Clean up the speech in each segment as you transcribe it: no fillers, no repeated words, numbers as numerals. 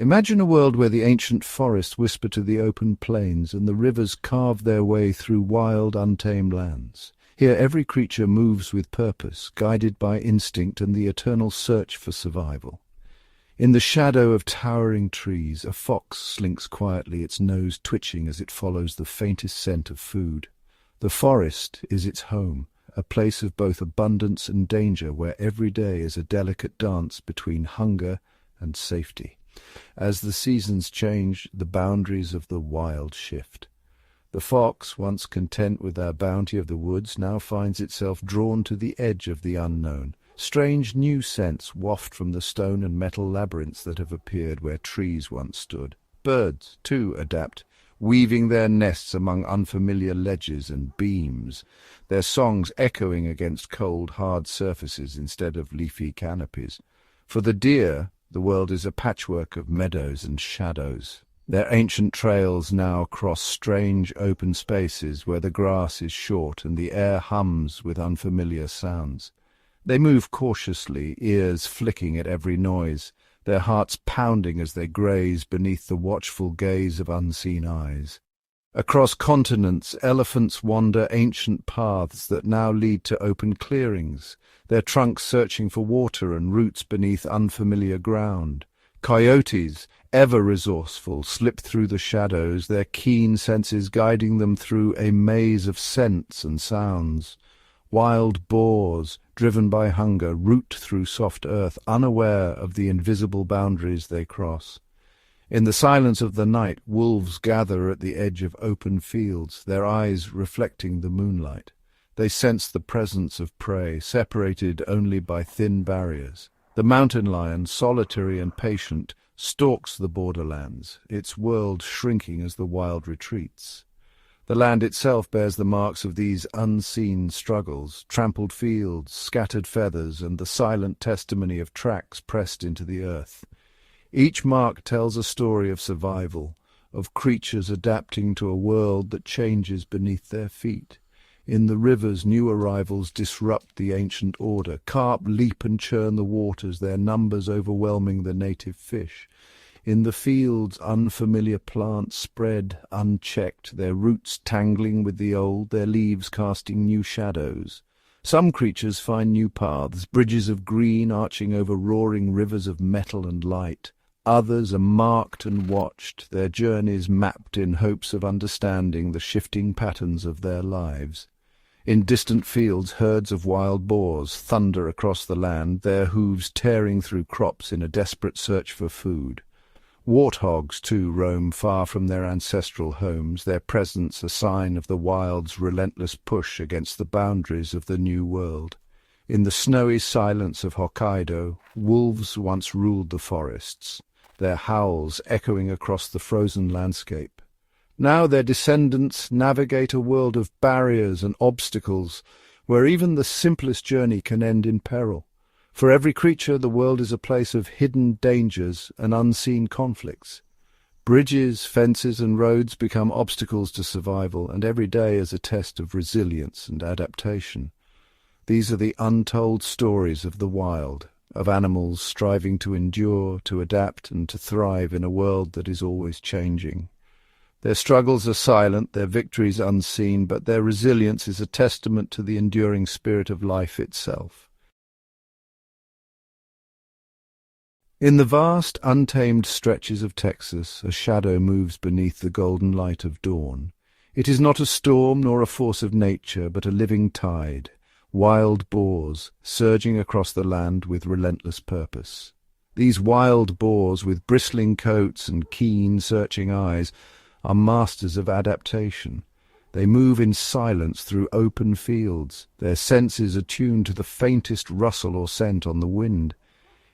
Imagine a world where the ancient forests whisper to the open plains and the rivers carve their way through wild, untamed lands. Here every creature moves with purpose, guided by instinct and the eternal search for survival. In the shadow of towering trees, a fox slinks quietly, its nose twitching as it follows the faintest scent of food. The forest is its home, a place of both abundance and danger where every day is a delicate dance between hunger and safety. As the seasons change, the boundaries of the wild shift. The fox, once content with our bounty of the woods, now finds itself drawn to the edge of the unknown. Strange new scents waft from the stone and metal labyrinths that have appeared where trees once stood. Birds, too, adapt, weaving their nests among unfamiliar ledges and beams, their songs echoing against cold, hard surfaces instead of leafy canopies. For the deer, the world is a patchwork of meadows and shadows. Their ancient trails now cross strange open spaces where the grass is short and the air hums with unfamiliar sounds. They move cautiously, ears flicking at every noise, their hearts pounding as they graze beneath the watchful gaze of unseen eyes. Across continents, elephants wander ancient paths that now lead to open clearings, their trunks searching for water and roots beneath unfamiliar ground. Coyotes, ever resourceful, slip through the shadows, their keen senses guiding them through a maze of scents and sounds. Wild boars, driven by hunger, root through soft earth, unaware of the invisible boundaries they cross. In the silence of the night, wolves gather at the edge of open fields, their eyes reflecting the moonlight. They sense the presence of prey, separated only by thin barriers. The mountain lion, solitary and patient, stalks the borderlands, its world shrinking as the wild retreats. The land itself bears the marks of these unseen struggles, trampled fields, scattered feathers, and the silent testimony of tracks pressed into the earth. Each mark tells a story of survival, of creatures adapting to a world that changes beneath their feet. In the rivers, new arrivals disrupt the ancient order. Carp leap and churn the waters, their numbers overwhelming the native fish. In the fields, unfamiliar plants spread unchecked, their roots tangling with the old, their leaves casting new shadows. Some creatures find new paths, bridges of green arching over roaring rivers of metal and light. Others are marked and watched, their journeys mapped in hopes of understanding the shifting patterns of their lives. In distant fields, herds of wild boars thunder across the land, their hooves tearing through crops in a desperate search for food. Warthogs, too, roam far from their ancestral homes, their presence a sign of the wild's relentless push against the boundaries of the new world. In the snowy silence of Hokkaido, wolves once ruled the forests, their howls echoing across the frozen landscape. Now their descendants navigate a world of barriers and obstacles, where even the simplest journey can end in peril. For every creature, the world is a place of hidden dangers and unseen conflicts. Bridges, fences, and roads become obstacles to survival, and every day is a test of resilience and adaptation. These are the untold stories of the wild, of animals striving to endure, to adapt, and to thrive in a world that is always changing. Their struggles are silent, their victories unseen, but their resilience is a testament to the enduring spirit of life itself. In the vast, untamed stretches of Texas, a shadow moves beneath the golden light of dawn. It is not a storm nor a force of nature, but a living tide, wild boars surging across the land with relentless purpose. These wild boars, with bristling coats and keen, searching eyes, are masters of adaptation. They move in silence through open fields, their senses attuned to the faintest rustle or scent on the wind.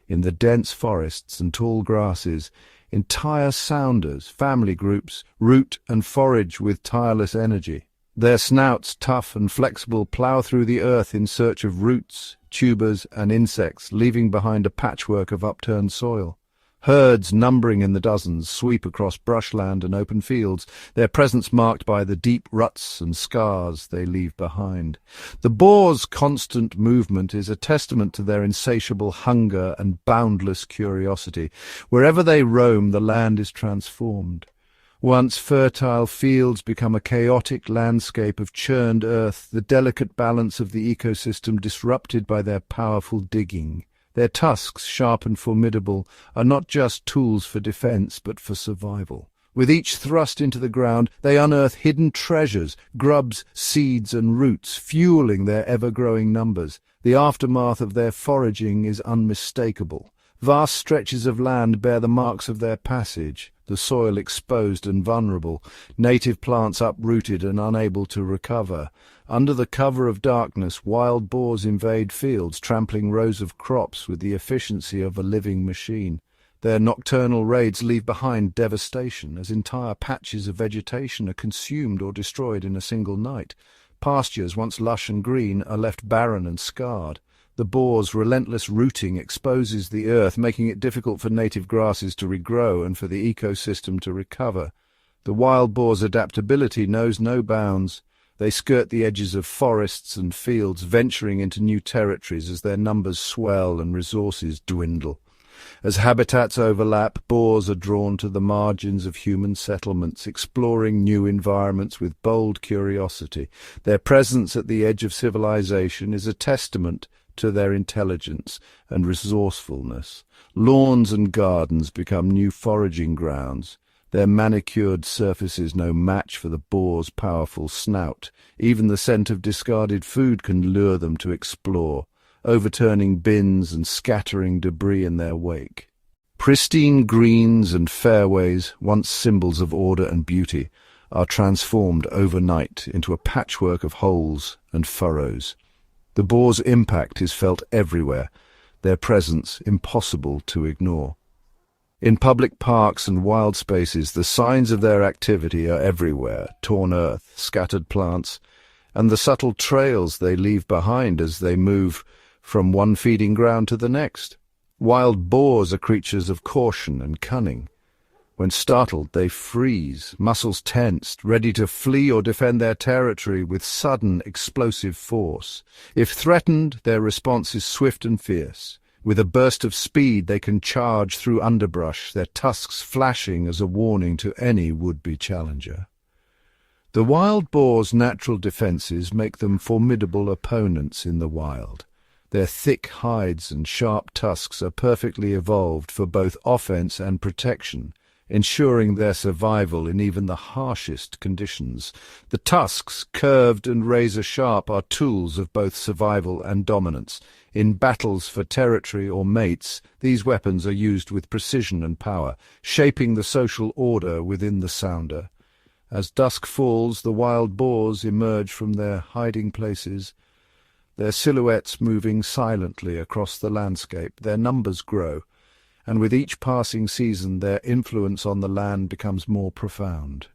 In the dense forests and tall grasses, entire sounders, family groups, root and forage with tireless energy. Their snouts, tough and flexible, plough through the earth in search of roots, tubers, and insects, leaving behind a patchwork of upturned soil. Herds numbering in the dozens sweep across brushland and open fields, their presence marked by the deep ruts and scars they leave behind. The boar's constant movement is a testament to their insatiable hunger and boundless curiosity. Wherever they roam, the land is transformed. Once fertile fields become a chaotic landscape of churned earth, the delicate balance of the ecosystem disrupted by their powerful digging. Their tusks, sharp and formidable, are not just tools for defense, but for survival. With each thrust into the ground, they unearth hidden treasures, grubs, seeds and roots, fueling their ever-growing numbers. The aftermath of their foraging is unmistakable. Vast stretches of land bear the marks of their passage, the soil exposed and vulnerable, native plants uprooted and unable to recover. Under the cover of darkness, wild boars invade fields, trampling rows of crops with the efficiency of a living machine. Their nocturnal raids leave behind devastation, as entire patches of vegetation are consumed or destroyed in a single night. Pastures, once lush and green, are left barren and scarred. The boar's relentless rooting exposes the earth, making it difficult for native grasses to regrow and for the ecosystem to recover. The wild boar's adaptability knows no bounds. They skirt the edges of forests and fields, venturing into new territories as their numbers swell and resources dwindle. As habitats overlap, boars are drawn to the margins of human settlements, exploring new environments with bold curiosity. Their presence at the edge of civilization is a testament to their intelligence and resourcefulness. Lawns and gardens become new foraging grounds. Their manicured surfaces no match for the boar's powerful snout. Even the scent of discarded food can lure them to explore, overturning bins and scattering debris in their wake. Pristine greens and fairways, once symbols of order and beauty, are transformed overnight into a patchwork of holes and furrows. The boar's impact is felt everywhere, their presence impossible to ignore. In public parks and wild spaces, the signs of their activity are everywhere: torn earth, scattered plants, and the subtle trails they leave behind as they move from one feeding ground to the next. Wild boars are creatures of caution and cunning. When startled, they freeze, muscles tensed, ready to flee or defend their territory with sudden, explosive force. If threatened, their response is swift and fierce. With a burst of speed, they can charge through underbrush, their tusks flashing as a warning to any would-be challenger. The wild boar's natural defenses make them formidable opponents in the wild. Their thick hides and sharp tusks are perfectly evolved for both offense and protection, ensuring their survival in even the harshest conditions. The tusks, curved and razor-sharp, are tools of both survival and dominance. In battles for territory or mates, these weapons are used with precision and power, shaping the social order within the sounder. As dusk falls, the wild boars emerge from their hiding places, their silhouettes moving silently across the landscape. Their numbers grow, and with each passing season their influence on the land becomes more profound.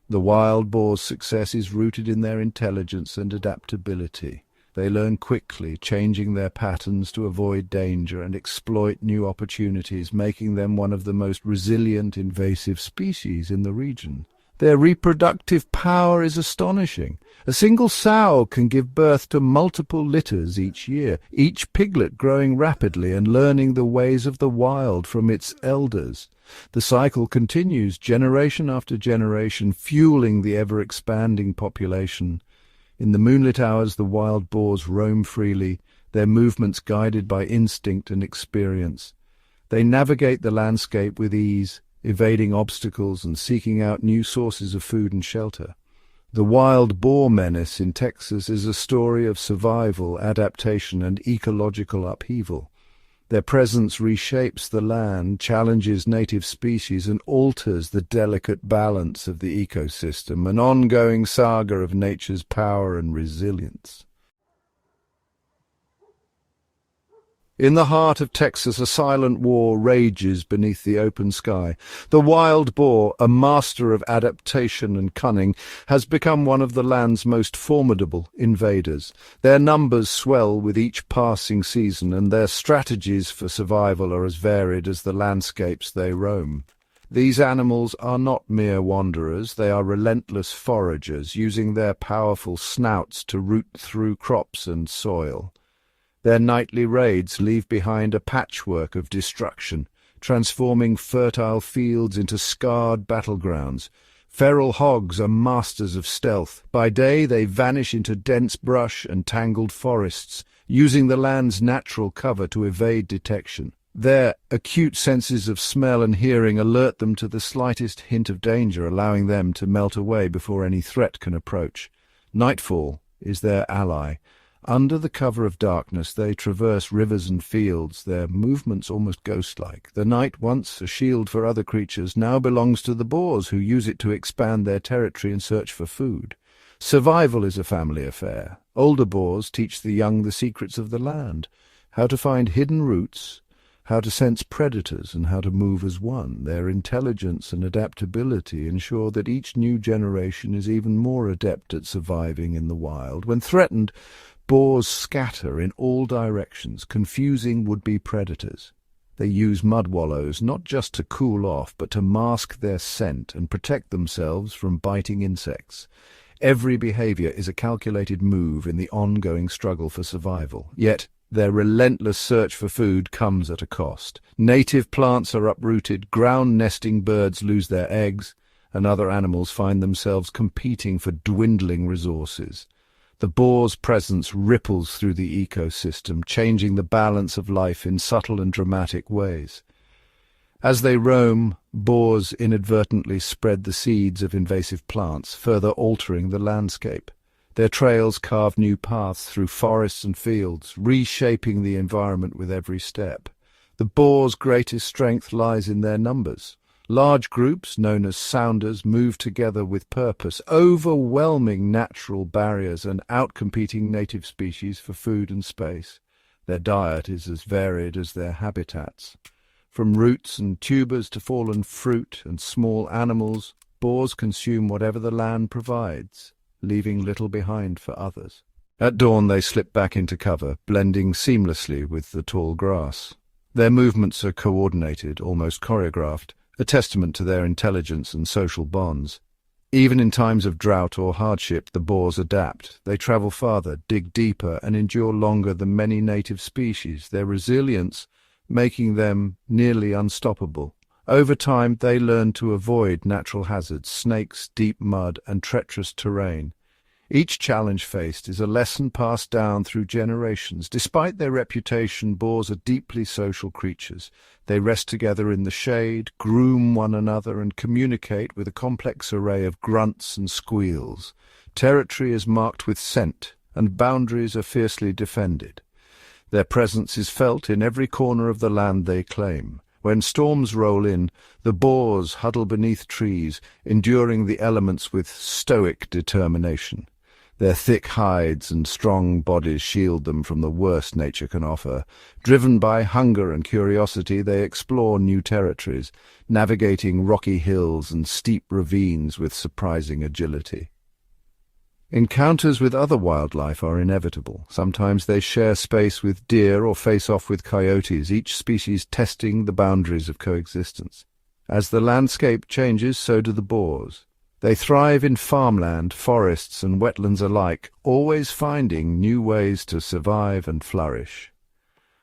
The wild boar's success is rooted in their intelligence and adaptability. They learn quickly, changing their patterns to avoid danger and exploit new opportunities, making them one of the most resilient invasive species in the region. Their reproductive power is astonishing. A single sow can give birth to multiple litters each year, each piglet growing rapidly and learning the ways of the wild from its elders. The cycle continues generation after generation, fueling the ever-expanding population. In the moonlit hours, the wild boars roam freely, their movements guided by instinct and experience. They navigate the landscape with ease, evading obstacles and seeking out new sources of food and shelter. The wild boar menace in Texas is a story of survival, adaptation, and ecological upheaval. Their presence reshapes the land, challenges native species, and alters the delicate balance of the ecosystem, an ongoing saga of nature's power and resilience. In the heart of Texas, a silent war rages beneath the open sky. The wild boar, a master of adaptation and cunning, has become one of the land's most formidable invaders. Their numbers swell with each passing season, and their strategies for survival are as varied as the landscapes they roam. These animals are not mere wanderers, they are relentless foragers, using their powerful snouts to root through crops and soil. Their nightly raids leave behind a patchwork of destruction, transforming fertile fields into scarred battlegrounds. Feral hogs are masters of stealth. By day they vanish into dense brush and tangled forests, using the land's natural cover to evade detection. Their acute senses of smell and hearing alert them to the slightest hint of danger, allowing them to melt away before any threat can approach. Nightfall is their ally. Under the cover of darkness they traverse rivers and fields, their movements almost ghost-like. The night, once a shield for other creatures, now belongs to the boars, who use it to expand their territory and search for food. Survival is a family affair. Older boars teach the young the secrets of the land, how to find hidden routes, how to sense predators, and how to move as one. Their intelligence and adaptability ensure that each new generation is even more adept at surviving in the wild. When threatened, boars scatter in all directions, confusing would-be predators. They use mud wallows not just to cool off, but to mask their scent and protect themselves from biting insects. Every behavior is a calculated move in the ongoing struggle for survival. Yet, their relentless search for food comes at a cost. Native plants are uprooted, ground-nesting birds lose their eggs, and other animals find themselves competing for dwindling resources. The boar's presence ripples through the ecosystem, changing the balance of life in subtle and dramatic ways. As they roam, boars inadvertently spread the seeds of invasive plants, further altering the landscape. Their trails carve new paths through forests and fields, reshaping the environment with every step. The boar's greatest strength lies in their numbers. Large groups, known as sounders, move together with purpose, overwhelming natural barriers and outcompeting native species for food and space. Their diet is as varied as their habitats. From roots and tubers to fallen fruit and small animals, boars consume whatever the land provides, leaving little behind for others. At dawn they slip back into cover, blending seamlessly with the tall grass. Their movements are coordinated, almost choreographed, a testament to their intelligence and social bonds. Even in times of drought or hardship, the boars adapt. They travel farther, dig deeper, and endure longer than many native species, their resilience making them nearly unstoppable. Over time, they learn to avoid natural hazards, snakes, deep mud, and treacherous terrain. Each challenge faced is a lesson passed down through generations. Despite their reputation, boars are deeply social creatures. They rest together in the shade, groom one another, and communicate with a complex array of grunts and squeals. Territory is marked with scent, and boundaries are fiercely defended. Their presence is felt in every corner of the land they claim. When storms roll in, the boars huddle beneath trees, enduring the elements with stoic determination. Their thick hides and strong bodies shield them from the worst nature can offer. Driven by hunger and curiosity, they explore new territories, navigating rocky hills and steep ravines with surprising agility. Encounters with other wildlife are inevitable. Sometimes they share space with deer or face off with coyotes, each species testing the boundaries of coexistence. As the landscape changes, so do the boars. They thrive in farmland, forests, and wetlands alike, always finding new ways to survive and flourish.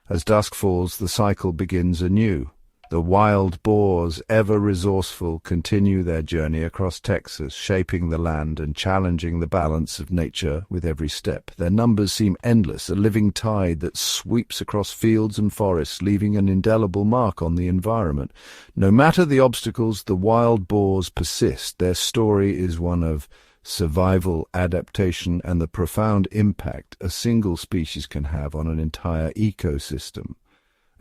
As dusk falls, the cycle begins anew. The wild boars, ever resourceful, continue their journey across Texas, shaping the land and challenging the balance of nature with every step. Their numbers seem endless, a living tide that sweeps across fields and forests, leaving an indelible mark on the environment. No matter the obstacles, the wild boars persist. Their story is one of survival, adaptation, and the profound impact a single species can have on an entire ecosystem.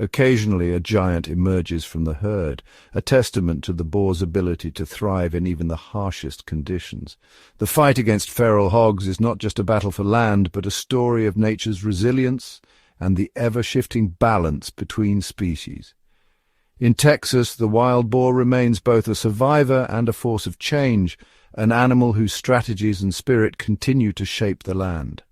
Occasionally a giant emerges from the herd, a testament to the boar's ability to thrive in even the harshest conditions. The fight against feral hogs is not just a battle for land, but a story of nature's resilience and the ever-shifting balance between species. In Texas, the wild boar remains both a survivor and a force of change, an animal whose strategies and spirit continue to shape the land.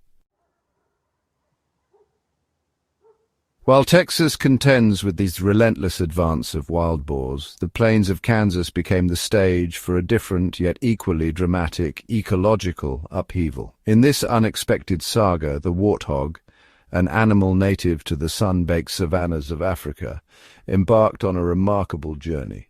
While Texas contends with this relentless advance of wild boars, the plains of Kansas became the stage for a different yet equally dramatic ecological upheaval. In this unexpected saga, the warthog, an animal native to the sun-baked savannas of Africa, embarked on a remarkable journey,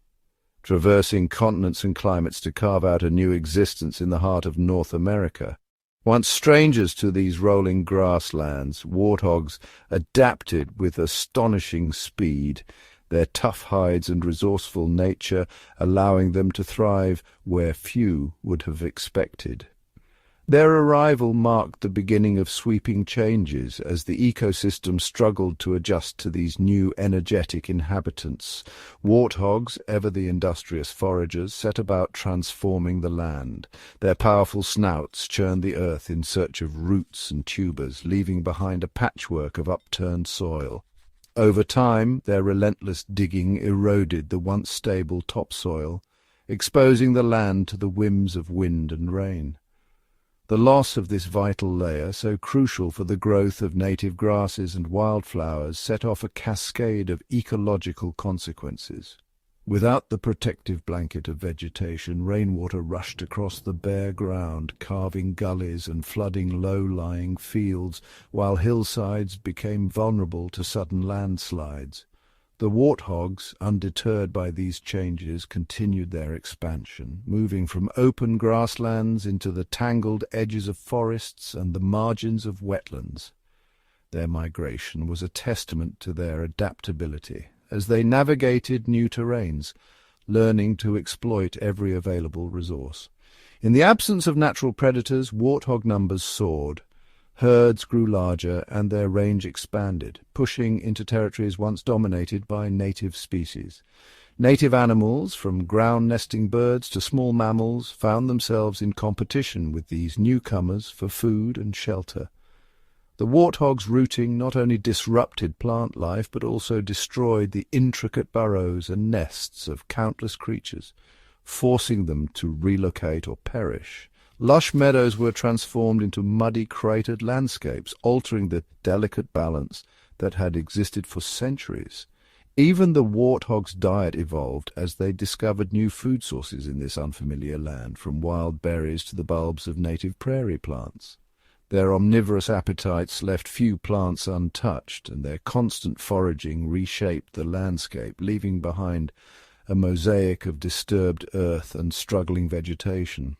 traversing continents and climates to carve out a new existence in the heart of North America. Once strangers to these rolling grasslands, warthogs adapted with astonishing speed, their tough hides and resourceful nature allowing them to thrive where few would have expected. Their arrival marked the beginning of sweeping changes as the ecosystem struggled to adjust to these new energetic inhabitants. Warthogs, ever the industrious foragers, set about transforming the land. Their powerful snouts churned the earth in search of roots and tubers, leaving behind a patchwork of upturned soil. Over time, their relentless digging eroded the once stable topsoil, exposing the land to the whims of wind and rain. The loss of this vital layer, so crucial for the growth of native grasses and wildflowers, set off a cascade of ecological consequences. Without the protective blanket of vegetation, rainwater rushed across the bare ground, carving gullies and flooding low-lying fields, while hillsides became vulnerable to sudden landslides. The warthogs, undeterred by these changes, continued their expansion, moving from open grasslands into the tangled edges of forests and the margins of wetlands. Their migration was a testament to their adaptability, as they navigated new terrains, learning to exploit every available resource. In the absence of natural predators, warthog numbers soared. Herds grew larger and their range expanded, pushing into territories once dominated by native species. Native animals, from ground-nesting birds to small mammals, found themselves in competition with these newcomers for food and shelter. The warthog's routing not only disrupted plant life but also destroyed the intricate burrows and nests of countless creatures, forcing them to relocate or perish. Lush meadows were transformed into muddy, cratered landscapes, altering the delicate balance that had existed for centuries. Even the warthog's diet evolved as they discovered new food sources in this unfamiliar land, from wild berries to the bulbs of native prairie plants. Their omnivorous appetites left few plants untouched, and their constant foraging reshaped the landscape, leaving behind a mosaic of disturbed earth and struggling vegetation.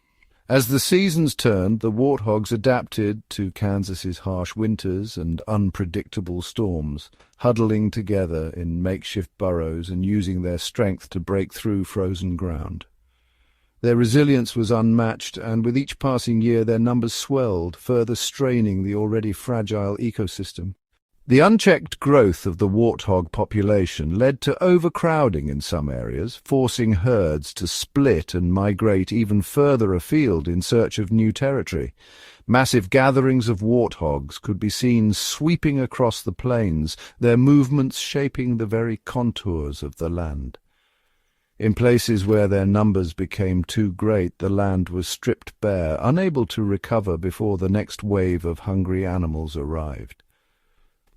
As the seasons turned, the warthogs adapted to Kansas's harsh winters and unpredictable storms, huddling together in makeshift burrows and using their strength to break through frozen ground. Their resilience was unmatched, and with each passing year their numbers swelled, further straining the already fragile ecosystem. The unchecked growth of the warthog population led to overcrowding in some areas, forcing herds to split and migrate even further afield in search of new territory. Massive gatherings of warthogs could be seen sweeping across the plains, their movements shaping the very contours of the land. In places where their numbers became too great, the land was stripped bare, unable to recover before the next wave of hungry animals arrived.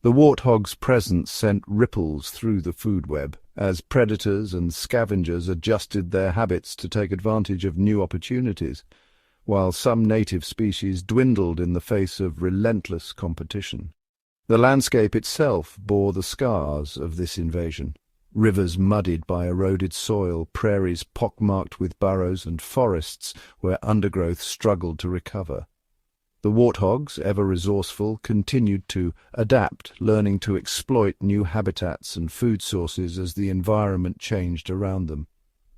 The warthog's presence sent ripples through the food web, as predators and scavengers adjusted their habits to take advantage of new opportunities, while some native species dwindled in the face of relentless competition. The landscape itself bore the scars of this invasion. Rivers muddied by eroded soil, prairies pockmarked with burrows, and forests where undergrowth struggled to recover. The warthogs, ever resourceful, continued to adapt, learning to exploit new habitats and food sources as the environment changed around them.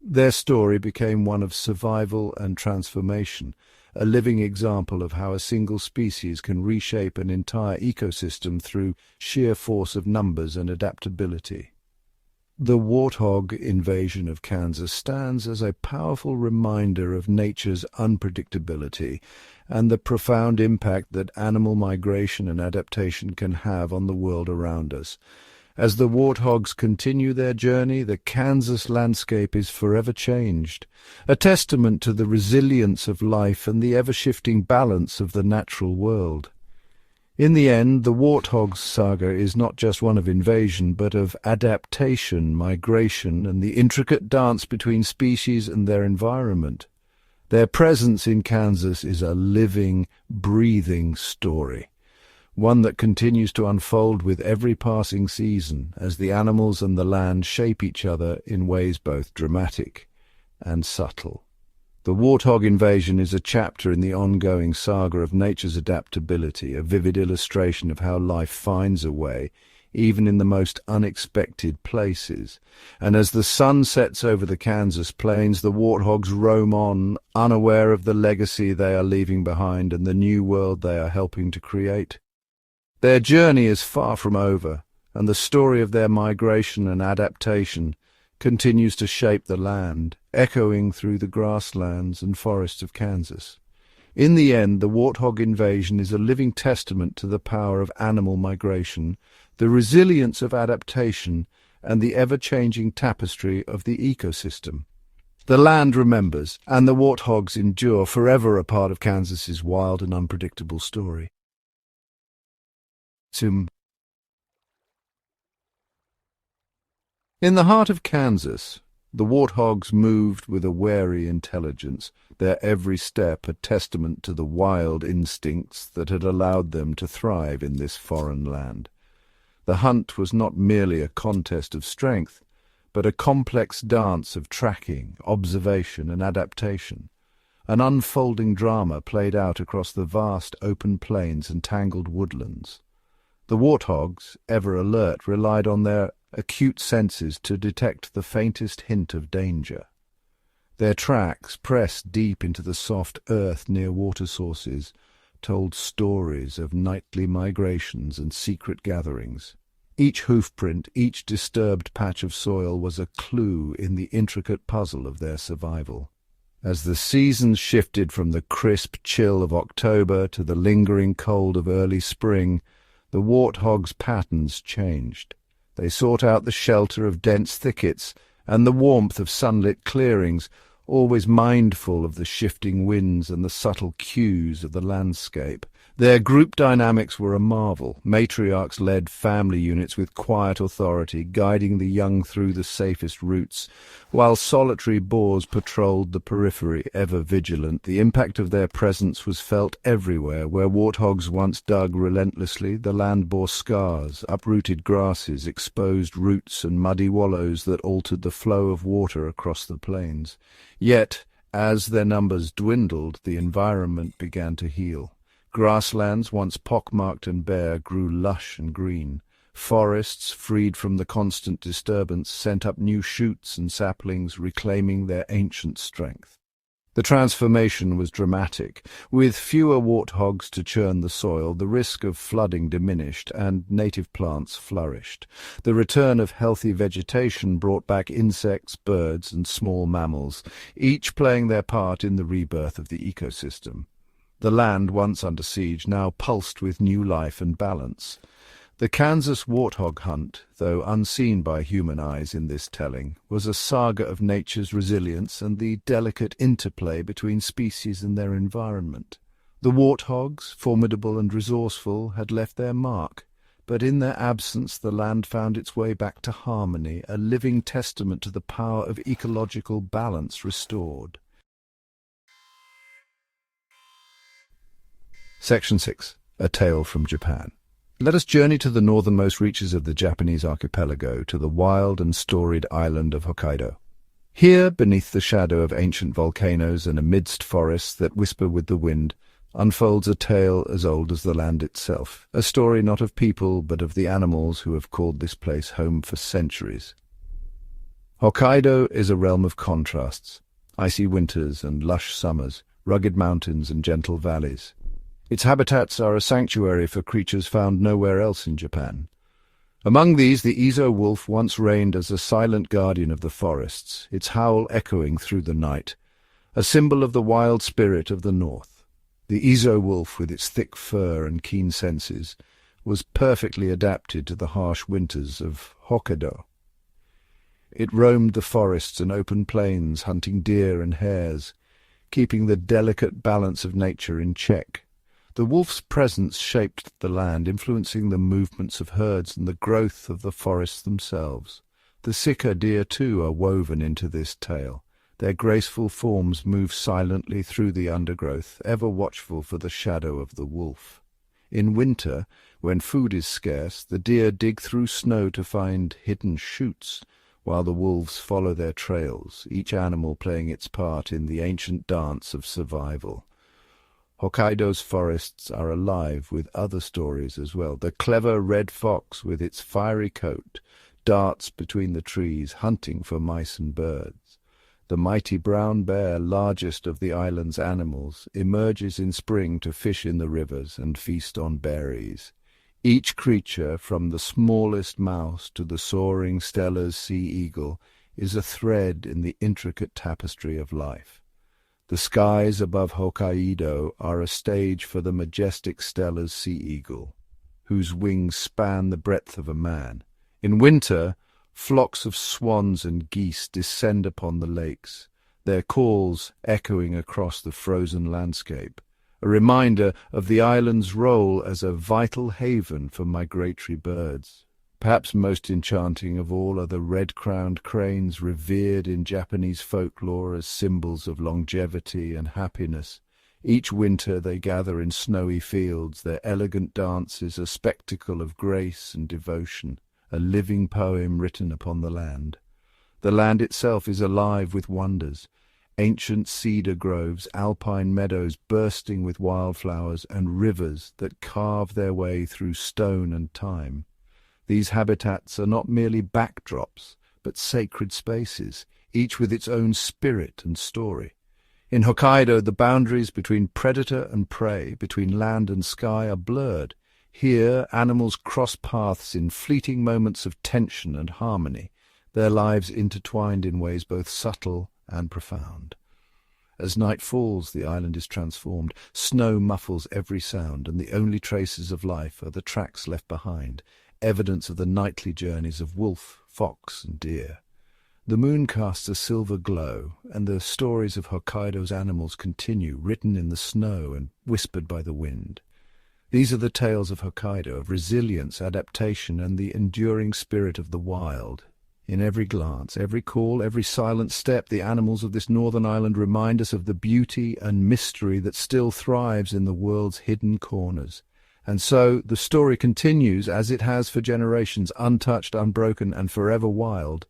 Their story became one of survival and transformation, a living example of how a single species can reshape an entire ecosystem through sheer force of numbers and adaptability. The Warthog Invasion of Kansas stands as a powerful reminder of nature's unpredictability and the profound impact that animal migration and adaptation can have on the world around us. As the warthogs continue their journey, the Kansas landscape is forever changed, a testament to the resilience of life and the ever-shifting balance of the natural world. In the end, the Warthog's saga is not just one of invasion, but of adaptation, migration, and the intricate dance between species and their environment. Their presence in Kansas is a living, breathing story, one that continues to unfold with every passing season as the animals and the land shape each other in ways both dramatic and subtle. The Warthog Invasion is a chapter in the ongoing saga of nature's adaptability, a vivid illustration of how life finds a way, even in the most unexpected places. And as the sun sets over the Kansas plains, the warthogs roam on, unaware of the legacy they are leaving behind and the new world they are helping to create. Their journey is far from over, and the story of their migration and adaptation continues to shape the land, echoing through the grasslands and forests of Kansas. In the end, the Warthog Invasion is a living testament to the power of animal migration, the resilience of adaptation, and the ever-changing tapestry of the ecosystem. The land remembers, and the warthogs endure, forever a part of Kansas's wild and unpredictable story. In the heart of Kansas, the warthogs moved with a wary intelligence, their every step a testament to the wild instincts that had allowed them to thrive in this foreign land. The hunt was not merely a contest of strength, but a complex dance of tracking, observation, and adaptation, an unfolding drama played out across the vast open plains and tangled woodlands. The warthogs, ever alert, relied on their acute senses to detect the faintest hint of danger. Their tracks, pressed deep into the soft earth near water sources, told stories of nightly migrations and secret gatherings. Each hoofprint, each disturbed patch of soil was a clue in the intricate puzzle of their survival. As the seasons shifted from the crisp chill of October to the lingering cold of early spring, the warthogs' patterns changed. They sought out the shelter of dense thickets and the warmth of sunlit clearings, always mindful of the shifting winds and the subtle cues of the landscape. Their group dynamics were a marvel. Matriarchs led family units with quiet authority, guiding the young through the safest routes, while solitary boars patrolled the periphery, ever vigilant. The impact of their presence was felt everywhere. Where warthogs once dug relentlessly, the land bore scars, uprooted grasses, exposed roots, and muddy wallows that altered the flow of water across the plains. Yet, as their numbers dwindled, the environment began to heal. Grasslands, once pockmarked and bare, grew lush and green. Forests, freed from the constant disturbance, sent up new shoots and saplings, reclaiming their ancient strength. The transformation was dramatic. With fewer warthogs to churn the soil, the risk of flooding diminished, and native plants flourished. The return of healthy vegetation brought back insects, birds, and small mammals, each playing their part in the rebirth of the ecosystem. The land, once under siege, now pulsed with new life and balance. The Kansas warthog hunt, though unseen by human eyes in this telling, was a saga of nature's resilience and the delicate interplay between species and their environment. The warthogs, formidable and resourceful, had left their mark, but in their absence the land found its way back to harmony, a living testament to the power of ecological balance restored. Section 6. A Tale from Japan. Let us journey to the northernmost reaches of the Japanese archipelago, to the wild and storied island of Hokkaido. Here, beneath the shadow of ancient volcanoes and amidst forests that whisper with the wind, unfolds a tale as old as the land itself, a story not of people but of the animals who have called this place home for centuries. Hokkaido is a realm of contrasts, icy winters and lush summers, rugged mountains and gentle valleys. Its habitats are a sanctuary for creatures found nowhere else in Japan. Among these, the Ezo wolf once reigned as a silent guardian of the forests, its howl echoing through the night, a symbol of the wild spirit of the north. The Ezo wolf, with its thick fur and keen senses, was perfectly adapted to the harsh winters of Hokkaido. It roamed the forests and open plains, hunting deer and hares, keeping the delicate balance of nature in check. The wolf's presence shaped the land, influencing the movements of herds and the growth of the forests themselves. The sika deer, too, are woven into this tale. Their graceful forms move silently through the undergrowth, ever watchful for the shadow of the wolf. In winter, when food is scarce, the deer dig through snow to find hidden shoots, while the wolves follow their trails, each animal playing its part in the ancient dance of survival. Hokkaido's forests are alive with other stories as well. The clever red fox, with its fiery coat, darts between the trees, hunting for mice and birds. The mighty brown bear, largest of the island's animals, emerges in spring to fish in the rivers and feast on berries. Each creature, from the smallest mouse to the soaring Stella's sea eagle, is a thread in the intricate tapestry of life. The skies above Hokkaido are a stage for the majestic Stella's sea eagle, whose wings span the breadth of a man. In winter, flocks of swans and geese descend upon the lakes, their calls echoing across the frozen landscape, a reminder of the island's role as a vital haven for migratory birds. Perhaps most enchanting of all are the red-crowned cranes, revered in Japanese folklore as symbols of longevity and happiness. Each winter they gather in snowy fields, their elegant dances a spectacle of grace and devotion, a living poem written upon the land. The land itself is alive with wonders. Ancient cedar groves, alpine meadows bursting with wildflowers, and rivers that carve their way through stone and time. These habitats are not merely backdrops, but sacred spaces, each with its own spirit and story. In Hokkaido, the boundaries between predator and prey, between land and sky, are blurred. Here, animals cross paths in fleeting moments of tension and harmony, their lives intertwined in ways both subtle and profound. As night falls, the island is transformed. Snow muffles every sound, and the only traces of life are the tracks left behind, evidence of the nightly journeys of wolf, fox, and deer. The moon casts a silver glow, and the stories of Hokkaido's animals continue, written in the snow and whispered by the wind. These are the tales of Hokkaido, of resilience, adaptation, and the enduring spirit of the wild. In every glance, every call, every silent step, the animals of this northern island remind us of the beauty and mystery that still thrives in the world's hidden corners. And so the story continues as it has for generations, untouched, unbroken, and forever wild.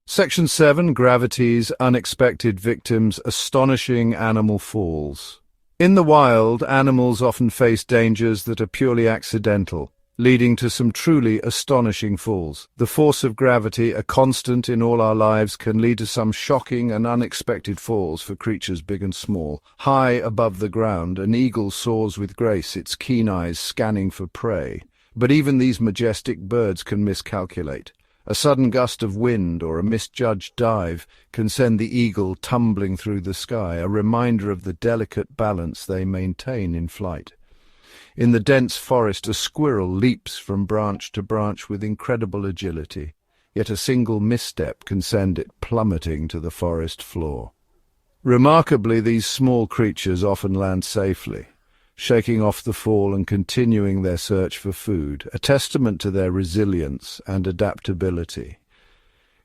Section 7, Gravity's Unexpected Victims, Astonishing Animal Falls. In the wild, animals often face dangers that are purely accidental, leading to some truly astonishing falls. The force of gravity, a constant in all our lives, can lead to some shocking and unexpected falls for creatures big and small. High above the ground, an eagle soars with grace, its keen eyes scanning for prey. But even these majestic birds can miscalculate. A sudden gust of wind or a misjudged dive can send the eagle tumbling through the sky, a reminder of the delicate balance they maintain in flight. In the dense forest, a squirrel leaps from branch to branch with incredible agility, yet a single misstep can send it plummeting to the forest floor. Remarkably, these small creatures often land safely, shaking off the fall and continuing their search for food, a testament to their resilience and adaptability.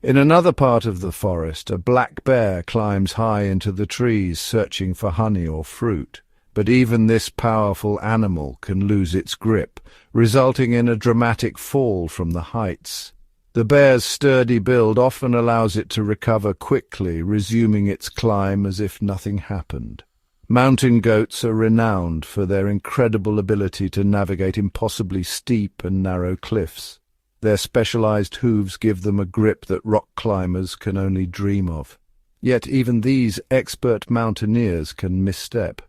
In another part of the forest, a black bear climbs high into the trees searching for honey or fruit. But even this powerful animal can lose its grip, resulting in a dramatic fall from the heights. The bear's sturdy build often allows it to recover quickly, resuming its climb as if nothing happened. Mountain goats are renowned for their incredible ability to navigate impossibly steep and narrow cliffs. Their specialized hooves give them a grip that rock climbers can only dream of. Yet even these expert mountaineers can misstep.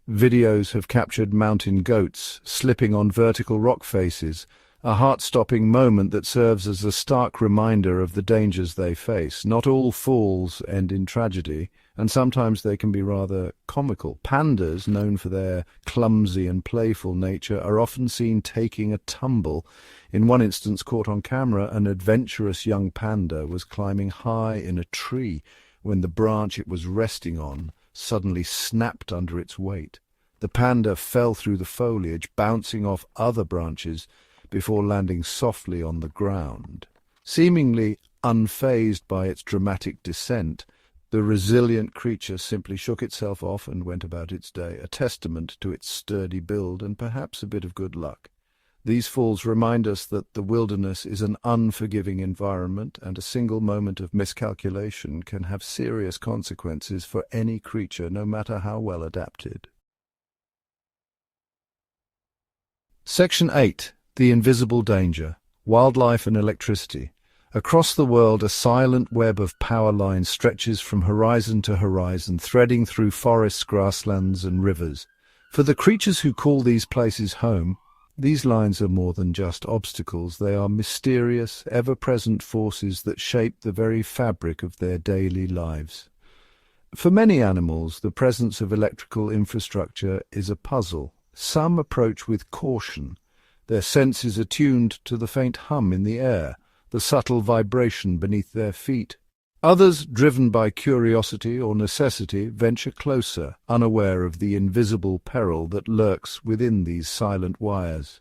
Videos have captured mountain goats slipping on vertical rock faces, a heart-stopping moment that serves as a stark reminder of the dangers they face. Not all falls end in tragedy, and sometimes they can be rather comical. Pandas, known for their clumsy and playful nature, are often seen taking a tumble. In one instance caught on camera, an adventurous young panda was climbing high in a tree when the branch it was resting on suddenly snapped under its weight. The panda fell through the foliage, bouncing off other branches before landing softly on the ground. Seemingly unfazed by its dramatic descent, the resilient creature simply shook itself off and went about its day, a testament to its sturdy build and perhaps a bit of good luck. These falls remind us that the wilderness is an unforgiving environment, and a single moment of miscalculation can have serious consequences for any creature, no matter how well adapted. Section 8. The Invisible Danger. Wildlife and Electricity. Across the world, a silent web of power lines stretches from horizon to horizon, threading through forests, grasslands, and rivers. For the creatures who call these places home, these lines are more than just obstacles. They are mysterious, ever-present forces that shape the very fabric of their daily lives. For many animals, the presence of electrical infrastructure is a puzzle. Some approach with caution, their senses attuned to the faint hum in the air, the subtle vibration beneath their feet. Others, driven by curiosity or necessity, venture closer, unaware of the invisible peril that lurks within these silent wires.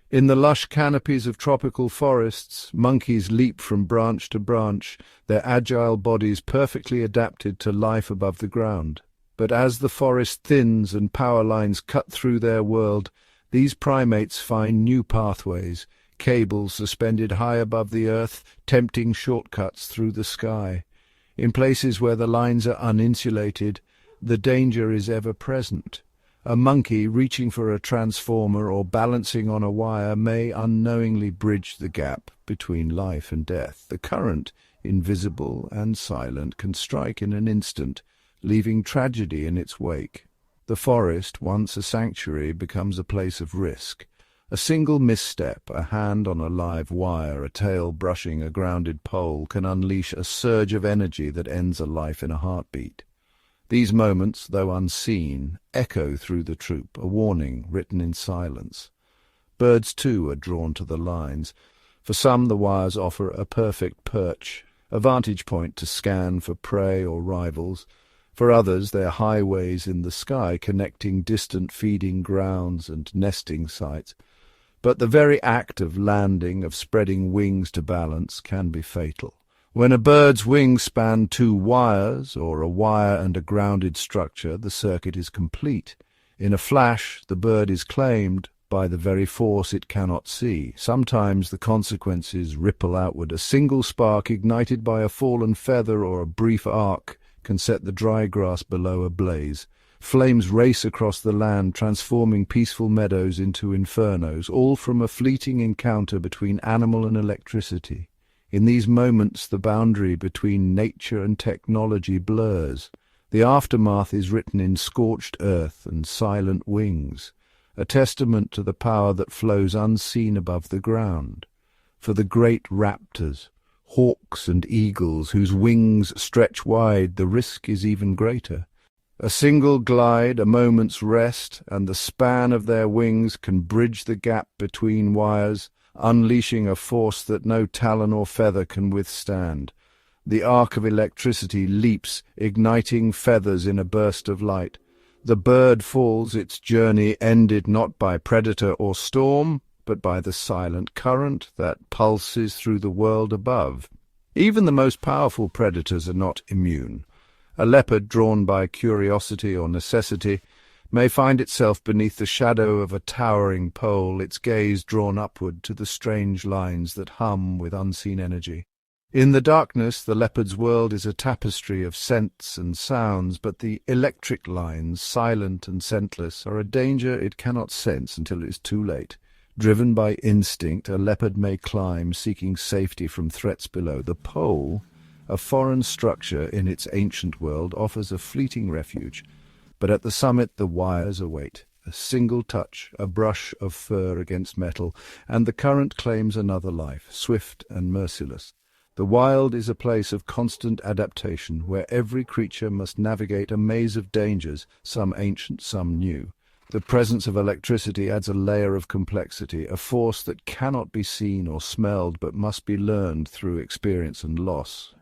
In the lush canopies of tropical forests, monkeys leap from branch to branch, their agile bodies perfectly adapted to life above the ground. But as the forest thins and power lines cut through their world, these primates find new pathways, cables suspended high above the earth, tempting shortcuts through the sky. In places where the lines are uninsulated, the danger is ever present. A monkey reaching for a transformer or balancing on a wire may unknowingly bridge the gap between life and death. The current, invisible and silent, can strike in an instant, leaving tragedy in its wake. The forest, once a sanctuary, becomes a place of risk. A single misstep, a hand on a live wire, a tail brushing a grounded pole, can unleash a surge of energy that ends a life in a heartbeat. These moments, though unseen, echo through the troop, a warning written in silence. Birds, too, are drawn to the lines. For some, the wires offer a perfect perch, a vantage point to scan for prey or rivals. For others, they're highways in the sky, connecting distant feeding grounds and nesting sites. But the very act of landing, of spreading wings to balance, can be fatal. When a bird's wings span two wires, or a wire and a grounded structure, the circuit is complete. In a flash, the bird is claimed by the very force it cannot see. Sometimes the consequences ripple outward. A single spark ignited by a fallen feather or a brief arc can set the dry grass below ablaze. Flames race across the land, transforming peaceful meadows into infernos, all from a fleeting encounter between animal and electricity. In these moments, the boundary between nature and technology blurs. The aftermath is written in scorched earth and silent wings, a testament to the power that flows unseen above the ground. For the great raptors, hawks and eagles, whose wings stretch wide, the risk is even greater. A single glide, a moment's rest, and the span of their wings can bridge the gap between wires, unleashing a force that no talon or feather can withstand. The arc of electricity leaps, igniting feathers in a burst of light. The bird falls, its journey ended not by predator or storm, but by the silent current that pulses through the world above. Even the most powerful predators are not immune. A leopard drawn by curiosity or necessity may find itself beneath the shadow of a towering pole, its gaze drawn upward to the strange lines that hum with unseen energy. In the darkness, the leopard's world is a tapestry of scents and sounds, but the electric lines, silent and scentless, are a danger it cannot sense until it is too late. Driven by instinct, a leopard may climb, seeking safety from threats below. The pole, a foreign structure in its ancient world, offers a fleeting refuge. But at the summit the wires await. A single touch, a brush of fur against metal, and the current claims another life, swift and merciless. The wild is a place of constant adaptation, where every creature must navigate a maze of dangers, some ancient, some new. The presence of electricity adds a layer of complexity, a force that cannot be seen or smelled but must be learned through experience and loss.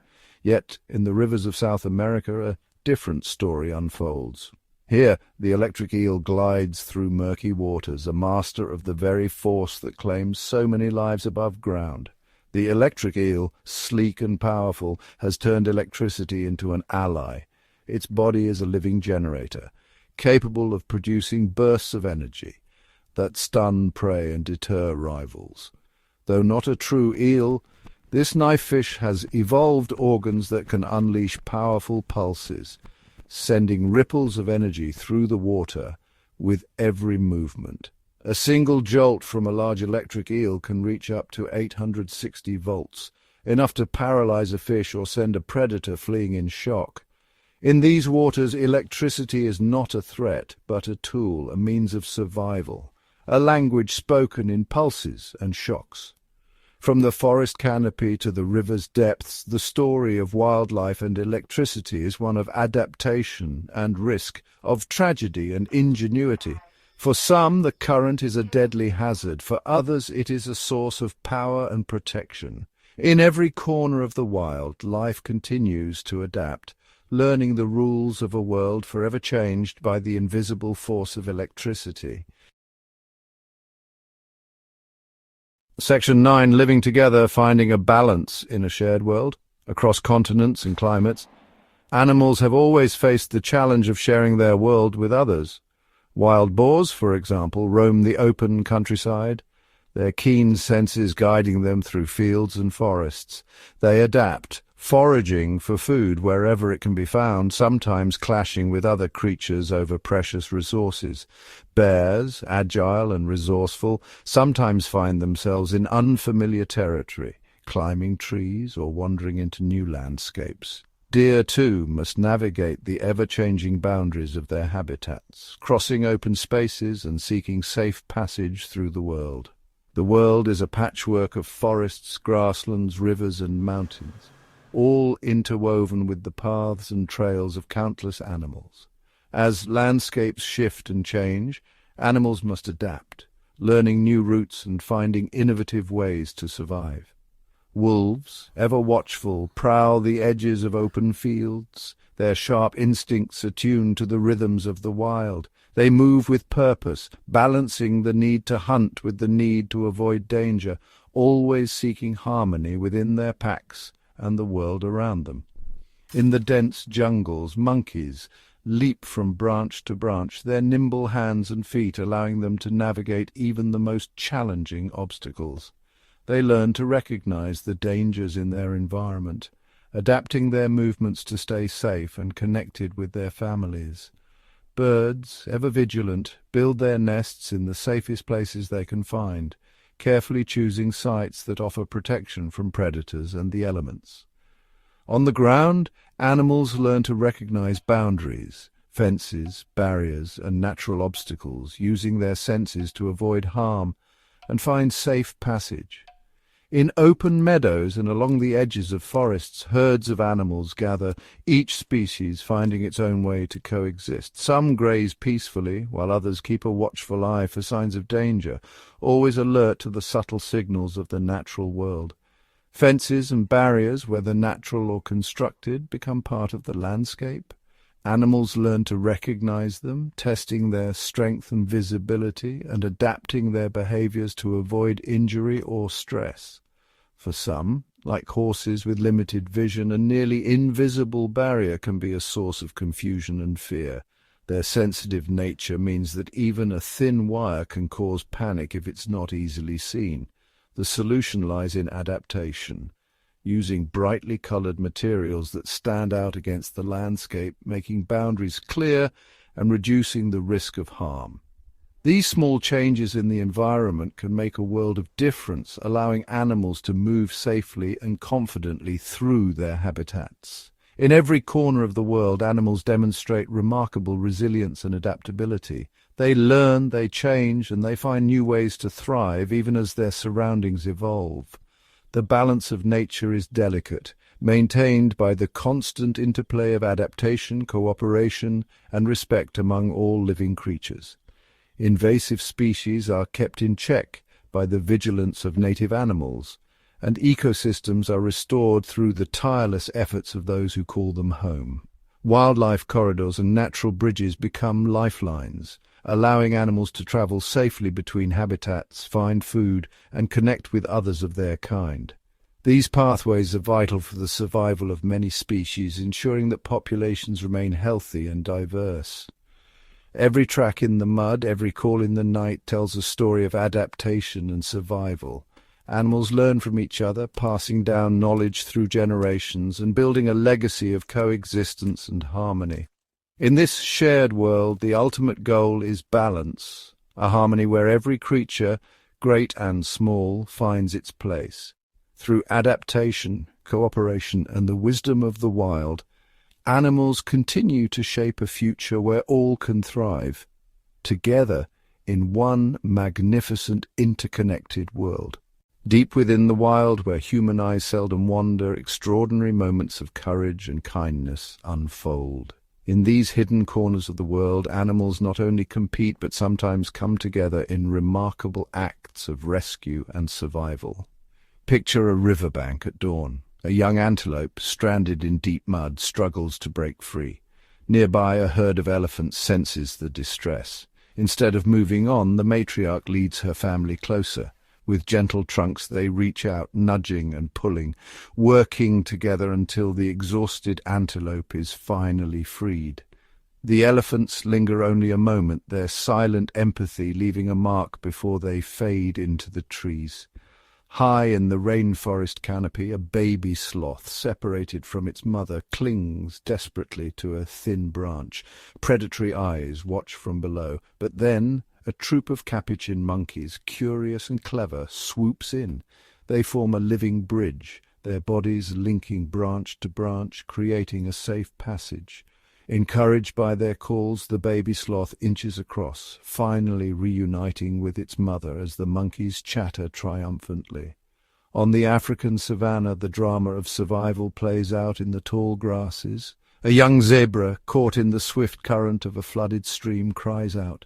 Yet, in the rivers of South America, a different story unfolds. Here, the electric eel glides through murky waters, a master of the very force that claims so many lives above ground. The electric eel, sleek and powerful, has turned electricity into an ally. Its body is a living generator, capable of producing bursts of energy that stun prey and deter rivals. Though not a true eel, this knifefish has evolved organs that can unleash powerful pulses, sending ripples of energy through the water with every movement. A single jolt from a large electric eel can reach up to 860 volts, enough to paralyze a fish or send a predator fleeing in shock. In these waters, electricity is not a threat, but a tool, a means of survival, a language spoken in pulses and shocks. From the forest canopy to the river's depths, the story of wildlife and electricity is one of adaptation and risk, of tragedy and ingenuity. For some, the current is a deadly hazard. For others, it is a source of power and protection. In every corner of the wild, life continues to adapt, learning the rules of a world forever changed by the invisible force of electricity. Section 9. Living together, finding a balance in a shared world, across continents and climates. Animals have always faced the challenge of sharing their world with others. Wild boars, for example, roam the open countryside, their keen senses guiding them through fields and forests. They adapt, foraging for food wherever it can be found, sometimes clashing with other creatures over precious resources. Bears, agile and resourceful, sometimes find themselves in unfamiliar territory, climbing trees or wandering into new landscapes. Deer, too, must navigate the ever-changing boundaries of their habitats, crossing open spaces and seeking safe passage through the world. The world is a patchwork of forests, grasslands, rivers and mountains, all interwoven with the paths and trails of countless animals. As landscapes shift and change, animals must adapt, learning new routes and finding innovative ways to survive. Wolves, ever watchful, prowl the edges of open fields, their sharp instincts attuned to the rhythms of the wild. They move with purpose, balancing the need to hunt with the need to avoid danger, always seeking harmony within their packs and the world around them. In the dense jungles, monkeys leap from branch to branch, their nimble hands and feet allowing them to navigate even the most challenging obstacles. They learn to recognize the dangers in their environment, adapting their movements to stay safe and connected with their families. Birds, ever vigilant, build their nests in the safest places they can find, carefully choosing sites that offer protection from predators and the elements. On the ground, animals learn to recognize boundaries, fences, barriers, and natural obstacles, using their senses to avoid harm and find safe passage. In open meadows and along the edges of forests, herds of animals gather, each species finding its own way to coexist. Some graze peacefully, while others keep a watchful eye for signs of danger, always alert to the subtle signals of the natural world. Fences and barriers, whether natural or constructed, become part of the landscape. Animals learn to recognize them, testing their strength and visibility, and adapting their behaviors to avoid injury or stress. For some, like horses with limited vision, a nearly invisible barrier can be a source of confusion and fear. Their sensitive nature means that even a thin wire can cause panic if it's not easily seen. The solution lies in adaptation, using brightly colored materials that stand out against the landscape, making boundaries clear and reducing the risk of harm. These small changes in the environment can make a world of difference, allowing animals to move safely and confidently through their habitats. In every corner of the world, animals demonstrate remarkable resilience and adaptability. They learn, they change, and they find new ways to thrive even as their surroundings evolve. The balance of nature is delicate, maintained by the constant interplay of adaptation, cooperation, and respect among all living creatures. Invasive species are kept in check by the vigilance of native animals, and ecosystems are restored through the tireless efforts of those who call them home. Wildlife corridors and natural bridges become lifelines, allowing animals to travel safely between habitats, find food, and connect with others of their kind. These pathways are vital for the survival of many species, ensuring that populations remain healthy and diverse. Every track in the mud, every call in the night tells a story of adaptation and survival. Animals learn from each other, passing down knowledge through generations and building a legacy of coexistence and harmony. In this shared world, the ultimate goal is balance, a harmony where every creature, great and small, finds its place. Through adaptation, cooperation, and the wisdom of the wild, animals continue to shape a future where all can thrive, together in one magnificent interconnected world. Deep within the wild, where human eyes seldom wander, extraordinary moments of courage and kindness unfold. In these hidden corners of the world, animals not only compete but sometimes come together in remarkable acts of rescue and survival. Picture a riverbank at dawn. A young antelope, stranded in deep mud, struggles to break free. Nearby, a herd of elephants senses the distress. Instead of moving on, the matriarch leads her family closer. With gentle trunks they reach out, nudging and pulling, working together until the exhausted antelope is finally freed. The elephants linger only a moment, their silent empathy leaving a mark before they fade into the trees. High in the rainforest canopy, a baby sloth, separated from its mother, clings desperately to a thin branch. Predatory eyes watch from below, but then a troop of capuchin monkeys, curious and clever, swoops in. They form a living bridge, their bodies linking branch to branch, creating a safe passage. Encouraged by their calls, the baby sloth inches across, finally reuniting with its mother as the monkeys chatter triumphantly. On the African savanna, the drama of survival plays out in the tall grasses. A young zebra, caught in the swift current of a flooded stream, cries out.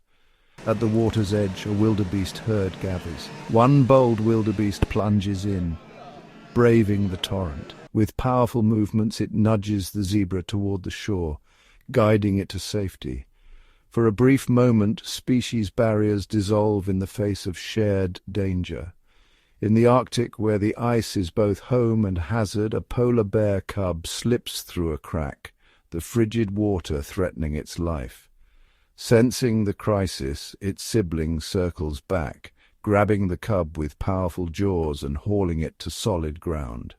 At the water's edge, a wildebeest herd gathers. One bold wildebeest plunges in, braving the torrent. With powerful movements, it nudges the zebra toward the shore, guiding it to safety. For a brief moment, species barriers dissolve in the face of shared danger. In the Arctic, where the ice is both home and hazard, a polar bear cub slips through a crack, the frigid water threatening its life. Sensing the crisis, its sibling circles back, grabbing the cub with powerful jaws and hauling it to solid ground.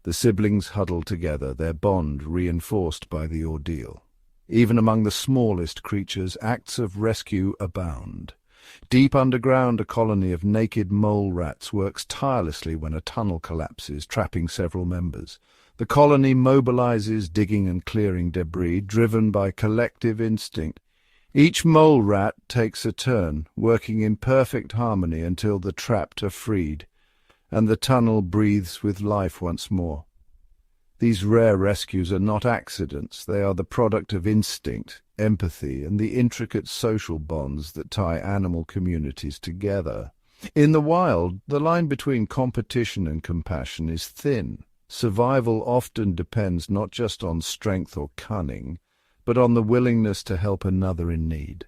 The siblings huddle together, their bond reinforced by the ordeal. Even among the smallest creatures, acts of rescue abound. Deep underground, a colony of naked mole rats works tirelessly when a tunnel collapses, trapping several members. The colony mobilizes, digging and clearing debris, driven by collective instinct. Each mole rat takes a turn, working in perfect harmony until the trapped are freed, and the tunnel breathes with life once more. These rare rescues are not accidents, they are the product of instinct, empathy, and the intricate social bonds that tie animal communities together. In the wild, the line between competition and compassion is thin. Survival often depends not just on strength or cunning, but on the willingness to help another in need.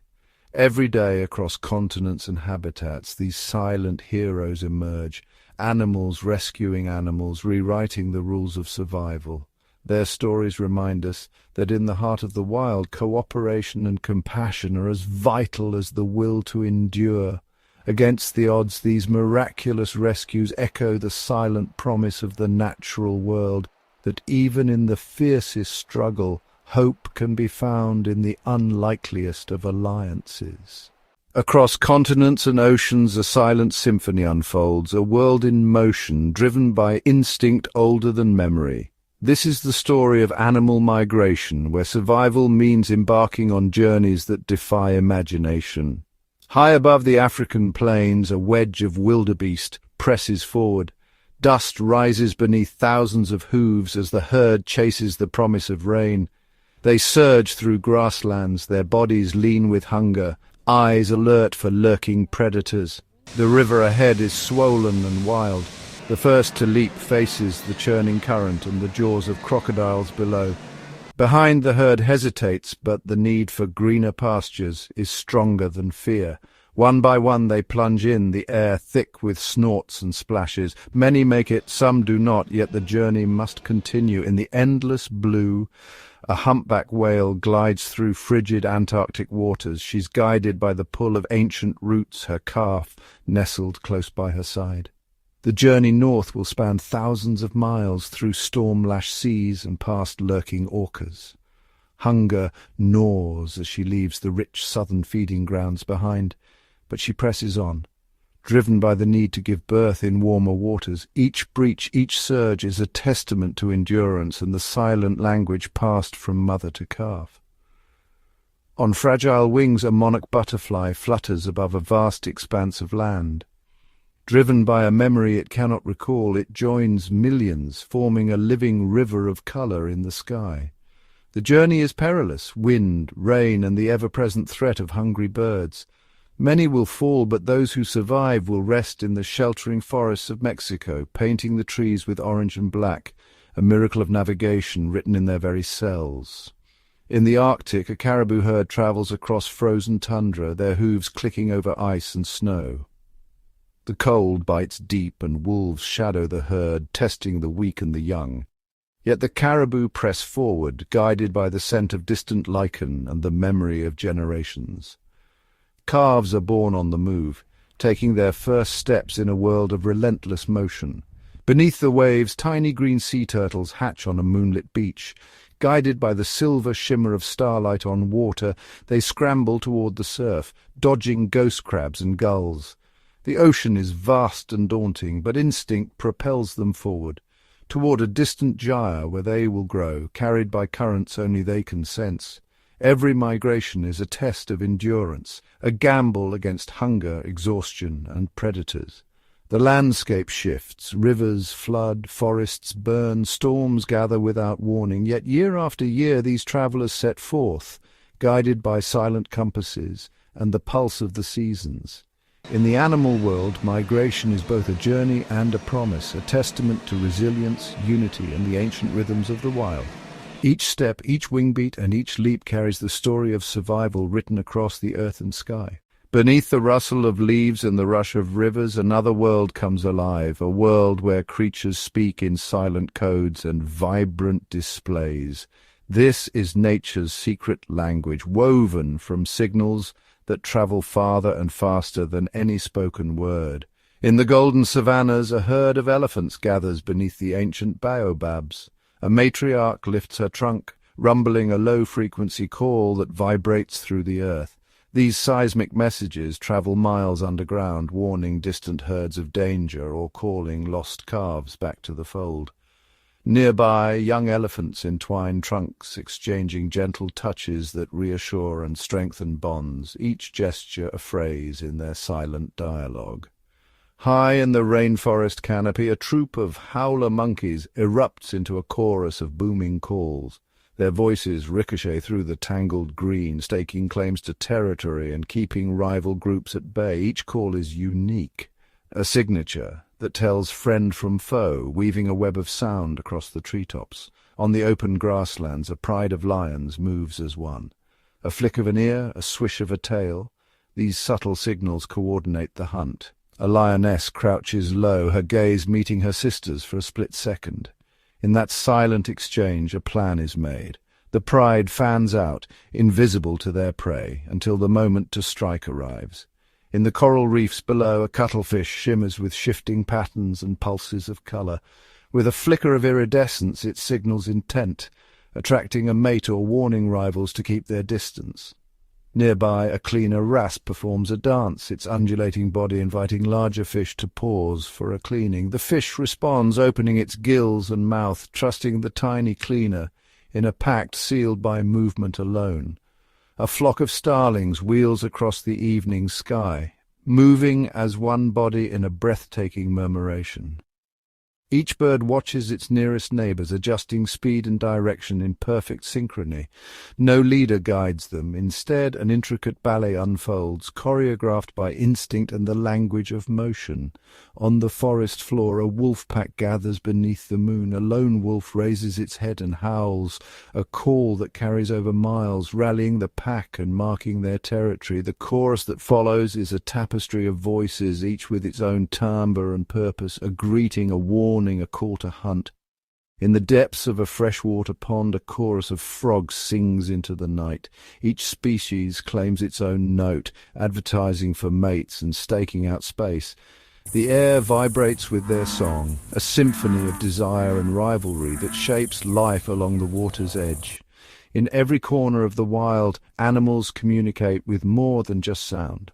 Every day across continents and habitats, these silent heroes emerge, animals rescuing animals, rewriting the rules of survival. Their stories remind us that in the heart of the wild, cooperation and compassion are as vital as the will to endure. Against the odds, these miraculous rescues echo the silent promise of the natural world, that even in the fiercest struggle, hope can be found in the unlikeliest of alliances. Across continents and oceans, a silent symphony unfolds, a world in motion, driven by instinct older than memory. This is the story of animal migration, where survival means embarking on journeys that defy imagination. High above the African plains, a wedge of wildebeest presses forward. Dust rises beneath thousands of hooves as the herd chases the promise of rain. They surge through grasslands, their bodies lean with hunger, eyes alert for lurking predators. The river ahead is swollen and wild. The first to leap faces the churning current and the jaws of crocodiles below. Behind, the herd hesitates, but the need for greener pastures is stronger than fear. One by one they plunge in, the air thick with snorts and splashes. Many make it, some do not, yet the journey must continue. In the endless blue, a humpback whale glides through frigid Antarctic waters. She's guided by the pull of ancient roots, her calf nestled close by her side. The journey north will span thousands of miles through storm-lashed seas and past lurking orcas. Hunger gnaws as she leaves the rich southern feeding grounds behind, but she presses on, driven by the need to give birth in warmer waters. Each breach, each surge is a testament to endurance and the silent language passed from mother to calf. On fragile wings, a monarch butterfly flutters above a vast expanse of land. Driven by a memory it cannot recall, it joins millions, forming a living river of colour in the sky. The journey is perilous: wind, rain, and the ever-present threat of hungry birds. Many will fall, but those who survive will rest in the sheltering forests of Mexico, painting the trees with orange and black, a miracle of navigation written in their very cells. In the Arctic, a caribou herd travels across frozen tundra, their hooves clicking over ice and snow. The cold bites deep, and wolves shadow the herd, testing the weak and the young. Yet the caribou press forward, guided by the scent of distant lichen and the memory of generations. Calves are born on the move, taking their first steps in a world of relentless motion. Beneath the waves, tiny green sea turtles hatch on a moonlit beach. Guided by the silver shimmer of starlight on water, they scramble toward the surf, dodging ghost crabs and gulls. The ocean is vast and daunting, but instinct propels them forward, toward a distant gyre where they will grow, carried by currents only they can sense. Every migration is a test of endurance, a gamble against hunger, exhaustion, and predators. The landscape shifts, rivers flood, forests burn, storms gather without warning, yet year after year these travellers set forth, guided by silent compasses and the pulse of the seasons. In the animal world, migration is both a journey and a promise, a testament to resilience, unity, and the ancient rhythms of the wild. Each step, each wingbeat, and each leap carries the story of survival written across the earth and sky. Beneath the rustle of leaves and the rush of rivers, another world comes alive, a world where creatures speak in silent codes and vibrant displays. This is nature's secret language, woven from signals that travel farther and faster than any spoken word. In the golden savannas, a herd of elephants gathers beneath the ancient baobabs. A matriarch lifts her trunk, rumbling a low-frequency call that vibrates through the earth. These seismic messages travel miles underground, warning distant herds of danger or calling lost calves back to the fold. Nearby, young elephants entwine trunks, exchanging gentle touches that reassure and strengthen bonds, each gesture a phrase in their silent dialogue. High in the rainforest canopy, a troop of howler monkeys erupts into a chorus of booming calls. Their voices ricochet through the tangled green, staking claims to territory and keeping rival groups at bay. Each call is unique, a signature that tells friend from foe, weaving a web of sound across the treetops. On the open grasslands, a pride of lions moves as one. A flick of an ear, a swish of a tail, these subtle signals coordinate the hunt. A lioness crouches low, her gaze meeting her sister's for a split second. In that silent exchange, a plan is made. The pride fans out, invisible to their prey, until the moment to strike arrives. In the coral reefs below, a cuttlefish shimmers with shifting patterns and pulses of colour. With a flicker of iridescence, it signals intent, attracting a mate or warning rivals to keep their distance. Nearby, a cleaner wrasse performs a dance, its undulating body inviting larger fish to pause for a cleaning. The fish responds, opening its gills and mouth, trusting the tiny cleaner in a pact sealed by movement alone. A flock of starlings wheels across the evening sky, moving as one body in a breathtaking murmuration. Each bird watches its nearest neighbours, adjusting speed and direction in perfect synchrony. No leader guides them. Instead, an intricate ballet unfolds, choreographed by instinct and the language of motion. On the forest floor, a wolf pack gathers beneath the moon. A lone wolf raises its head and howls, a call that carries over miles, rallying the pack and marking their territory. The chorus that follows is a tapestry of voices, each with its own timbre and purpose, a greeting, a warning, a call to hunt. In the depths of a freshwater pond, a chorus of frogs sings into the night. Each species claims its own note, advertising for mates and staking out space. The air vibrates with their song, a symphony of desire and rivalry that shapes life along the water's edge. In every corner of the wild, animals communicate with more than just sound.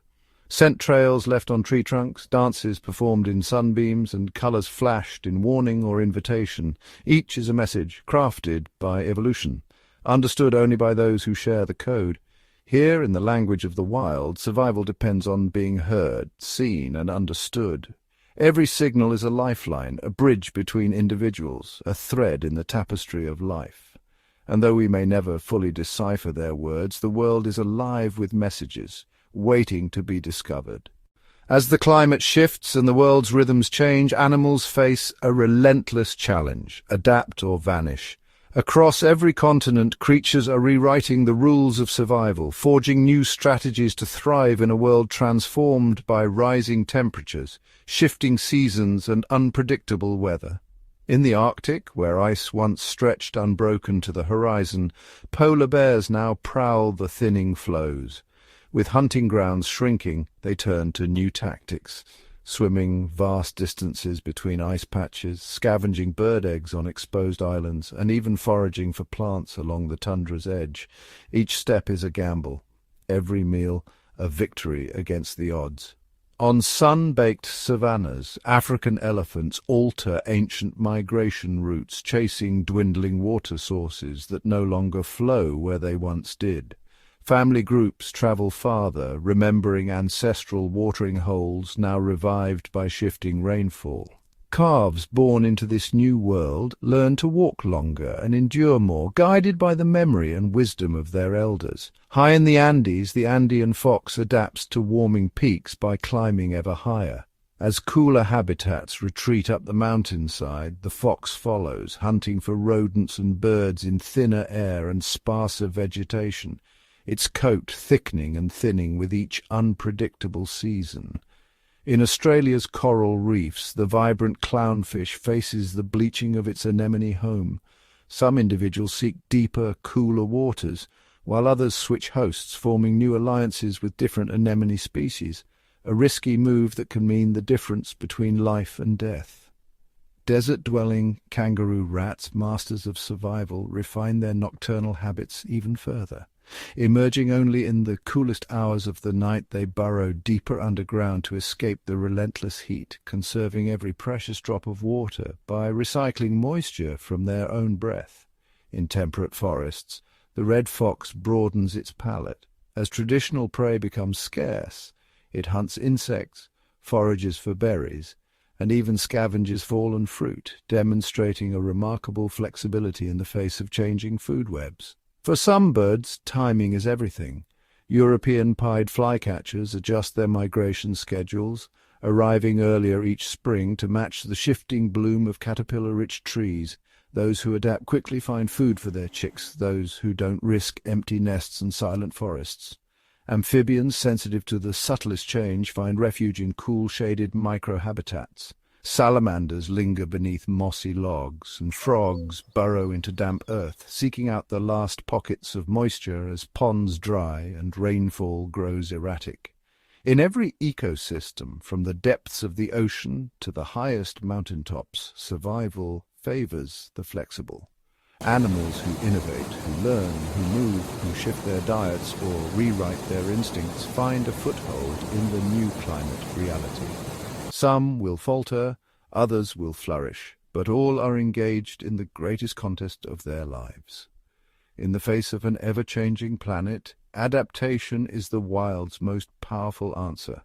Scent trails left on tree trunks, dances performed in sunbeams, and colours flashed in warning or invitation. Each is a message, crafted by evolution, understood only by those who share the code. Here, in the language of the wild, survival depends on being heard, seen, and understood. Every signal is a lifeline, a bridge between individuals, a thread in the tapestry of life. And though we may never fully decipher their words, the world is alive with messages, waiting to be discovered. As the climate shifts and the world's rhythms change, animals face a relentless challenge: adapt or vanish. Across every continent, creatures are rewriting the rules of survival, forging new strategies to thrive in a world transformed by rising temperatures, shifting seasons, and unpredictable weather. In the Arctic, where ice once stretched unbroken to the horizon, polar bears now prowl the thinning floes. With hunting grounds shrinking, they turn to new tactics, swimming vast distances between ice patches, scavenging bird eggs on exposed islands, and even foraging for plants along the tundra's edge. Each step is a gamble, every meal a victory against the odds. On sun-baked savannas, African elephants alter ancient migration routes, chasing dwindling water sources that no longer flow where they once did. Family groups travel farther, remembering ancestral watering holes now revived by shifting rainfall. Calves born into this new world learn to walk longer and endure more, guided by the memory and wisdom of their elders. High in the Andes, the Andean fox adapts to warming peaks by climbing ever higher. As cooler habitats retreat up the mountainside, the fox follows, hunting for rodents and birds in thinner air and sparser vegetation, its coat thickening and thinning with each unpredictable season. In Australia's coral reefs, the vibrant clownfish faces the bleaching of its anemone home. Some individuals seek deeper, cooler waters, while others switch hosts, forming new alliances with different anemone species, a risky move that can mean the difference between life and death. Desert-dwelling kangaroo rats, masters of survival, refine their nocturnal habits even further. Emerging only in the coolest hours of the night, they burrow deeper underground to escape the relentless heat, conserving every precious drop of water by recycling moisture from their own breath. In temperate forests, the red fox broadens its palate. As traditional prey becomes scarce, it hunts insects, forages for berries, and even scavenges fallen fruit, demonstrating a remarkable flexibility in the face of changing food webs. For some birds, timing is everything. European pied flycatchers adjust their migration schedules, arriving earlier each spring to match the shifting bloom of caterpillar-rich trees. Those who adapt quickly find food for their chicks, those who don't risk empty nests and silent forests. Amphibians, sensitive to the subtlest change, find refuge in cool, shaded microhabitats. Salamanders linger beneath mossy logs, and frogs burrow into damp earth, seeking out the last pockets of moisture as ponds dry and rainfall grows erratic. In every ecosystem, from the depths of the ocean to the highest mountaintops, survival favors the flexible. Animals who innovate, who learn, who move, who shift their diets or rewrite their instincts find a foothold in the new climate reality. Some will falter, others will flourish, but all are engaged in the greatest contest of their lives. In the face of an ever-changing planet, adaptation is the wild's most powerful answer.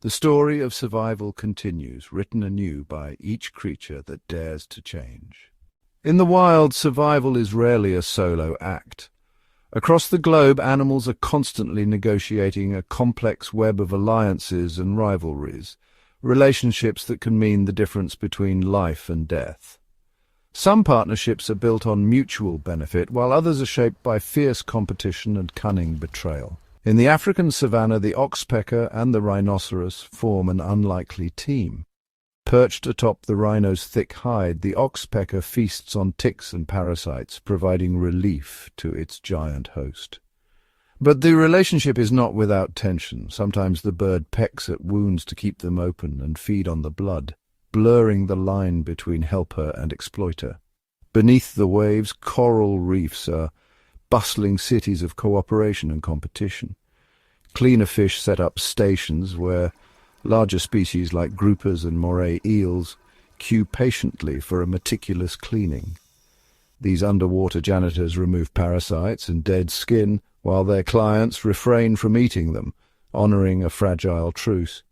The story of survival continues, written anew by each creature that dares to change. In the wild, survival is rarely a solo act. Across the globe, animals are constantly negotiating a complex web of alliances and rivalries, relationships that can mean the difference between life and death. Some partnerships are built on mutual benefit, while others are shaped by fierce competition and cunning betrayal. In the African savanna, the oxpecker and the rhinoceros form an unlikely team. Perched atop the rhino's thick hide, the oxpecker feasts on ticks and parasites, providing relief to its giant host. But the relationship is not without tension. Sometimes the bird pecks at wounds to keep them open and feed on the blood, blurring the line between helper and exploiter. Beneath the waves, coral reefs are bustling cities of cooperation and competition. Cleaner fish set up stations where larger species like groupers and moray eels queue patiently for a meticulous cleaning. These underwater janitors remove parasites and dead skin, while their clients refrain from eating them, honouring a fragile truce.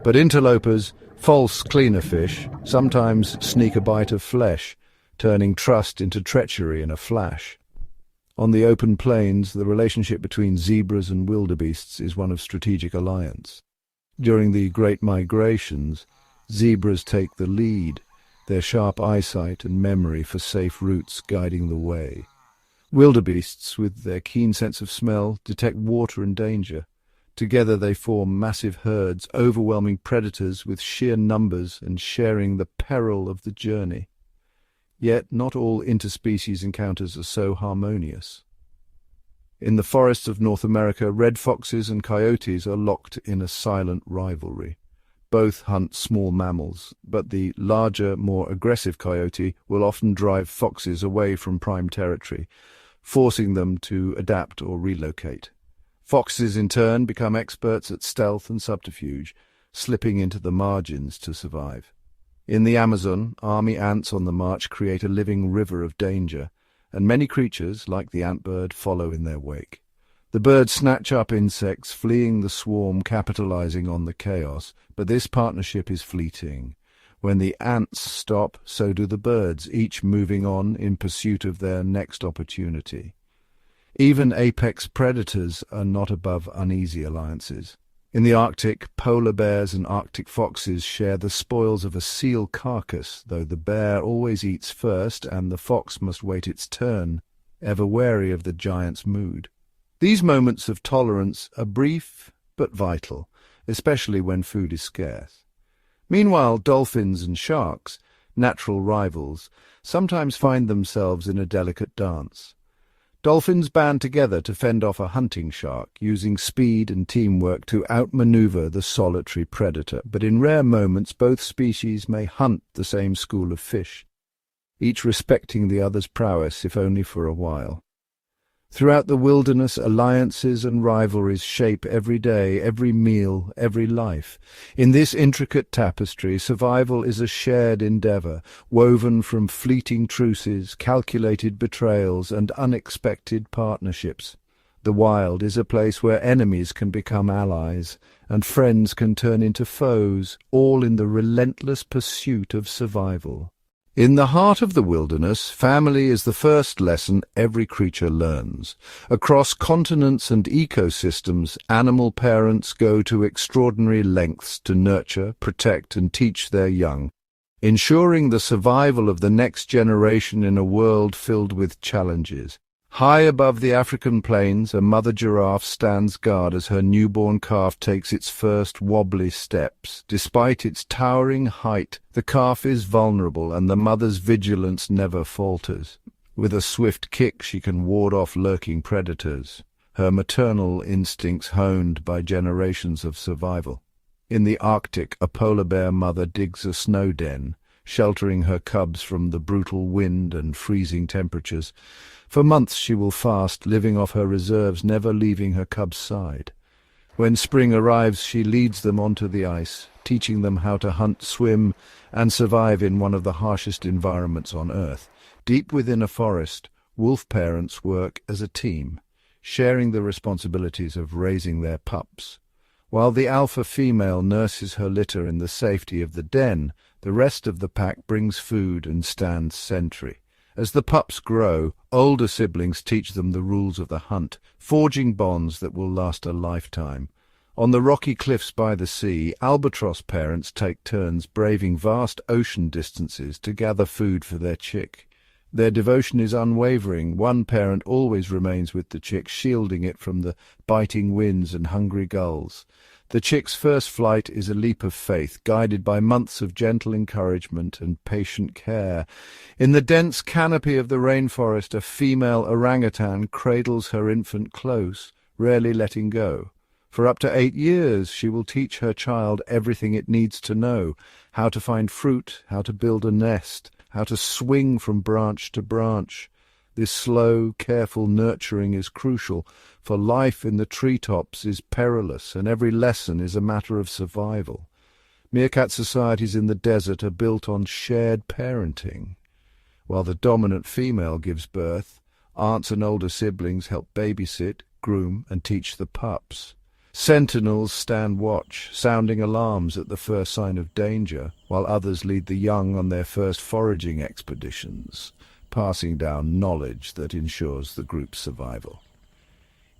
But interlopers, false cleaner fish, sometimes sneak a bite of flesh, turning trust into treachery in a flash. On the open plains, the relationship between zebras and wildebeests is one of strategic alliance. During the Great Migrations, zebras take the lead, their sharp eyesight and memory for safe routes guiding the way. Wildebeests, with their keen sense of smell, detect water and danger. Together they form massive herds, overwhelming predators with sheer numbers and sharing the peril of the journey. Yet not all interspecies encounters are so harmonious. In the forests of North America, red foxes and coyotes are locked in a silent rivalry. Both hunt small mammals, but the larger, more aggressive coyote will often drive foxes away from prime territory, forcing them to adapt or relocate. Foxes, in turn, become experts at stealth and subterfuge, slipping into the margins to survive. In the Amazon, army ants on the march create a living river of danger, and many creatures, like the antbird, follow in their wake. The birds snatch up insects, fleeing the swarm, capitalizing on the chaos, but this partnership is fleeting. When the ants stop, so do the birds, each moving on in pursuit of their next opportunity. Even apex predators are not above uneasy alliances. In the Arctic, polar bears and Arctic foxes share the spoils of a seal carcass, though the bear always eats first and the fox must wait its turn, ever wary of the giant's mood. These moments of tolerance are brief but vital, especially when food is scarce. Meanwhile, dolphins and sharks, natural rivals, sometimes find themselves in a delicate dance. Dolphins band together to fend off a hunting shark, using speed and teamwork to outmaneuver the solitary predator, but in rare moments both species may hunt the same school of fish, each respecting the other's prowess, if only for a while. Throughout the wilderness, alliances and rivalries shape every day, every meal, every life. In this intricate tapestry, survival is a shared endeavour, woven from fleeting truces, calculated betrayals, and unexpected partnerships. The wild is a place where enemies can become allies, and friends can turn into foes, all in the relentless pursuit of survival. In the heart of the wilderness, family is the first lesson every creature learns. Across continents and ecosystems, animal parents go to extraordinary lengths to nurture, protect, and teach their young, ensuring the survival of the next generation in a world filled with challenges. High above the African plains, a mother giraffe stands guard as her newborn calf takes its first wobbly steps. Despite its towering height, the calf is vulnerable and the mother's vigilance never falters. With a swift kick, she can ward off lurking predators, her maternal instincts honed by generations of survival. In the Arctic, a polar bear mother digs a snow den, sheltering her cubs from the brutal wind and freezing temperatures. For months she will fast, living off her reserves, never leaving her cubs' side. When spring arrives, she leads them onto the ice, teaching them how to hunt, swim, and survive in one of the harshest environments on Earth. Deep within a forest, wolf parents work as a team, sharing the responsibilities of raising their pups. While the alpha female nurses her litter in the safety of the den, the rest of the pack brings food and stands sentry. As the pups grow, older siblings teach them the rules of the hunt, forging bonds that will last a lifetime. On the rocky cliffs by the sea, albatross parents take turns braving vast ocean distances to gather food for their chick. Their devotion is unwavering. One parent always remains with the chick, shielding it from the biting winds and hungry gulls. The chick's first flight is a leap of faith, guided by months of gentle encouragement and patient care. In the dense canopy of the rainforest, a female orangutan cradles her infant close, rarely letting go. For up to 8 years, she will teach her child everything it needs to know: how to find fruit, how to build a nest, how to swing from branch to branch. This slow, careful nurturing is crucial, for life in the treetops is perilous, and every lesson is a matter of survival. Meerkat societies in the desert are built on shared parenting. While the dominant female gives birth, aunts and older siblings help babysit, groom, and teach the pups. Sentinels stand watch, sounding alarms at the first sign of danger, while others lead the young on their first foraging expeditions, passing down knowledge that ensures the group's survival.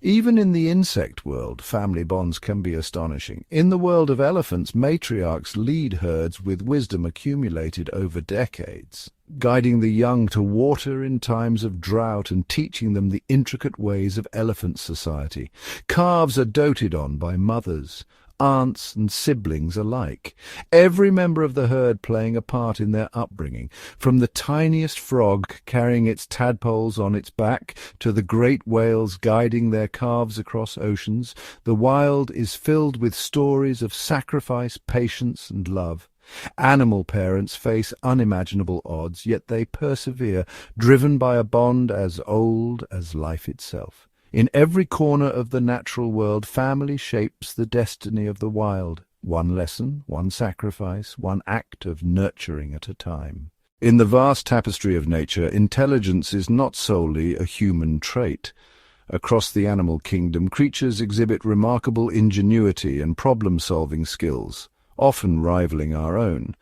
Even in the insect world, family bonds can be astonishing. In the world of elephants, matriarchs lead herds with wisdom accumulated over decades, guiding the young to water in times of drought and teaching them the intricate ways of elephant society. Calves are doted on by mothers, aunts and siblings alike, every member of the herd playing a part in their upbringing, from the tiniest frog carrying its tadpoles on its back to the great whales guiding their calves across oceans. The wild is filled with stories of sacrifice, patience, and love. Animal parents face unimaginable odds, yet they persevere, driven by a bond as old as life itself. In every corner of the natural world, family shapes the destiny of the wild. One lesson, one sacrifice, one act of nurturing at a time. In the vast tapestry of nature, intelligence is not solely a human trait. Across the animal kingdom, creatures exhibit remarkable ingenuity and problem-solving skills, often rivaling our own.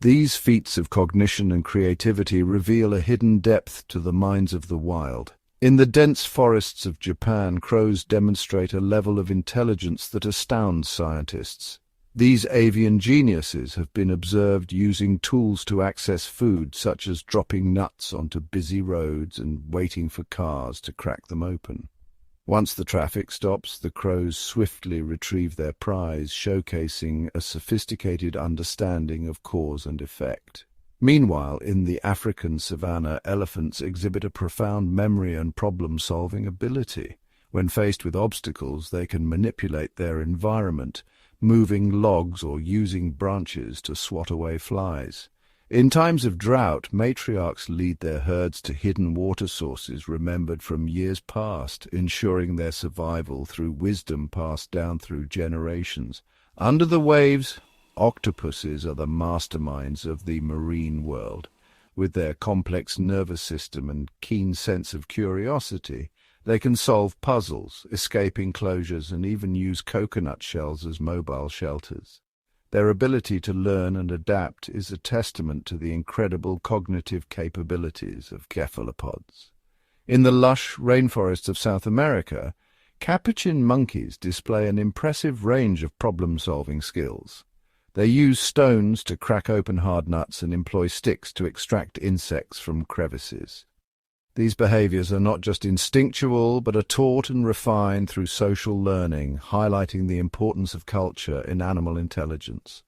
These feats of cognition and creativity reveal a hidden depth to the minds of the wild. In the dense forests of Japan, crows demonstrate a level of intelligence that astounds scientists. These avian geniuses have been observed using tools to access food, such as dropping nuts onto busy roads and waiting for cars to crack them open. Once the traffic stops, the crows swiftly retrieve their prize, showcasing a sophisticated understanding of cause and effect. Meanwhile, in the African savanna, elephants exhibit a profound memory and problem-solving ability. When faced with obstacles, they can manipulate their environment, moving logs or using branches to swat away flies. In times of drought, matriarchs lead their herds to hidden water sources remembered from years past, ensuring their survival through wisdom passed down through generations. Under the waves, octopuses are the masterminds of the marine world. With their complex nervous system and keen sense of curiosity, they can solve puzzles, escape enclosures, and even use coconut shells as mobile shelters. Their ability to learn and adapt is a testament to the incredible cognitive capabilities of cephalopods. In the lush rainforests of South America, capuchin monkeys display an impressive range of problem-solving skills. They use stones to crack open hard nuts and employ sticks to extract insects from crevices. These behaviors are not just instinctual, but are taught and refined through social learning, highlighting the importance of culture in animal intelligence.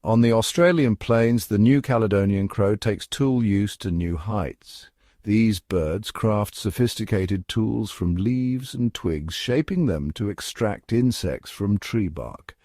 On the Australian plains, the New Caledonian crow takes tool use to new heights. These birds craft sophisticated tools from leaves and twigs, shaping them to extract insects from tree bark.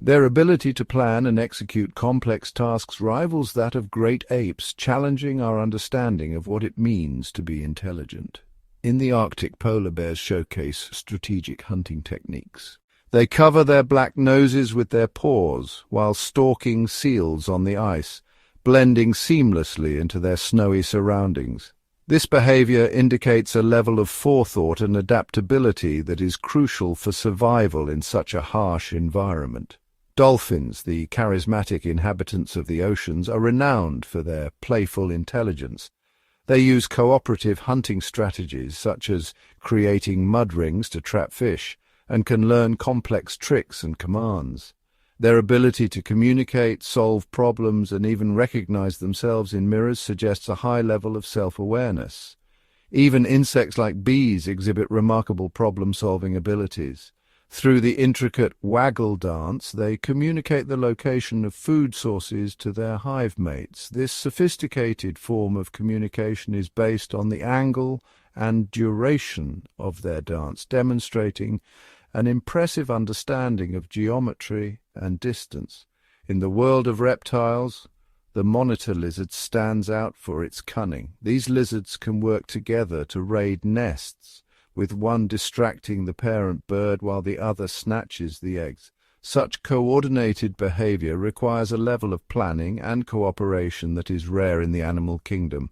Their ability to plan and execute complex tasks rivals that of great apes, challenging our understanding of what it means to be intelligent. In the Arctic, polar bears showcase strategic hunting techniques. They cover their black noses with their paws while stalking seals on the ice, blending seamlessly into their snowy surroundings. This behavior indicates a level of forethought and adaptability that is crucial for survival in such a harsh environment. Dolphins, the charismatic inhabitants of the oceans, are renowned for their playful intelligence. They use cooperative hunting strategies such as creating mud rings to trap fish, and can learn complex tricks and commands. Their ability to communicate, solve problems, and even recognize themselves in mirrors suggests a high level of self-awareness. Even insects like bees exhibit remarkable problem-solving abilities. Through the intricate waggle dance, they communicate the location of food sources to their hive mates. This sophisticated form of communication is based on the angle and duration of their dance, demonstrating an impressive understanding of geometry and distance. In the world of reptiles, the monitor lizard stands out for its cunning. These lizards can work together to raid nests, with one distracting the parent bird while the other snatches the eggs. Such coordinated behavior requires a level of planning and cooperation that is rare in the animal kingdom.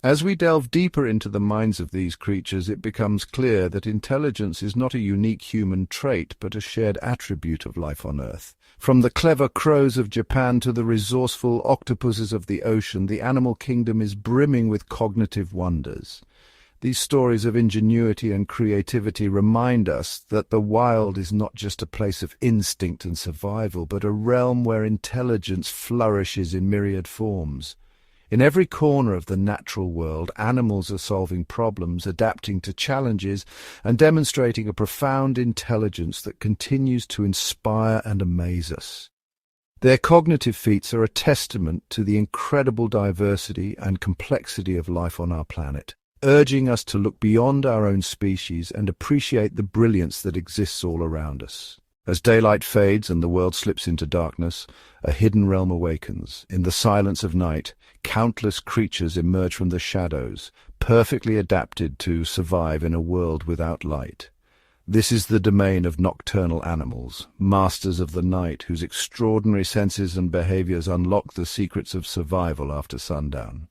As we delve deeper into the minds of these creatures, it becomes clear that intelligence is not a unique human trait, but a shared attribute of life on Earth. From the clever crows of Japan to the resourceful octopuses of the ocean, the animal kingdom is brimming with cognitive wonders. These stories of ingenuity and creativity remind us that the wild is not just a place of instinct and survival, but a realm where intelligence flourishes in myriad forms. In every corner of the natural world, animals are solving problems, adapting to challenges, and demonstrating a profound intelligence that continues to inspire and amaze us. Their cognitive feats are a testament to the incredible diversity and complexity of life on our planet, urging us to look beyond our own species and appreciate the brilliance that exists all around us. As daylight fades and the world slips into darkness, a hidden realm awakens. In the silence of night, countless creatures emerge from the shadows, perfectly adapted to survive in a world without light. This is the domain of nocturnal animals, masters of the night, whose extraordinary senses and behaviors unlock the secrets of survival after sundown.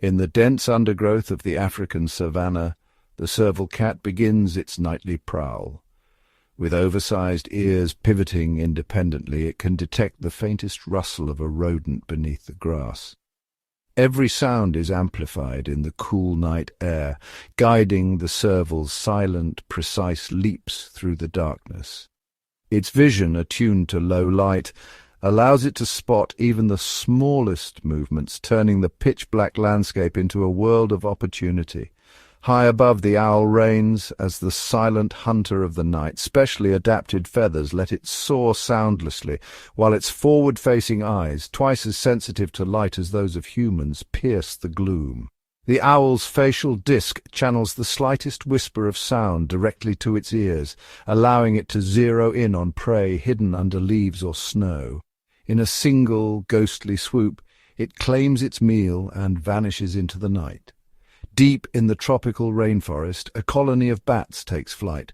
In the dense undergrowth of the African savanna, the serval cat begins its nightly prowl. With oversized ears pivoting independently, it can detect the faintest rustle of a rodent beneath the grass. Every sound is amplified in the cool night air, guiding the serval's silent, precise leaps through the darkness. Its vision, attuned to low light, allows it to spot even the smallest movements, turning the pitch-black landscape into a world of opportunity. High above, the owl reigns as the silent hunter of the night. Specially adapted feathers let it soar soundlessly, while its forward-facing eyes, twice as sensitive to light as those of humans, pierce the gloom. The owl's facial disc channels the slightest whisper of sound directly to its ears, allowing it to zero in on prey hidden under leaves or snow. In a single, ghostly swoop, it claims its meal and vanishes into the night. Deep in the tropical rainforest, a colony of bats takes flight.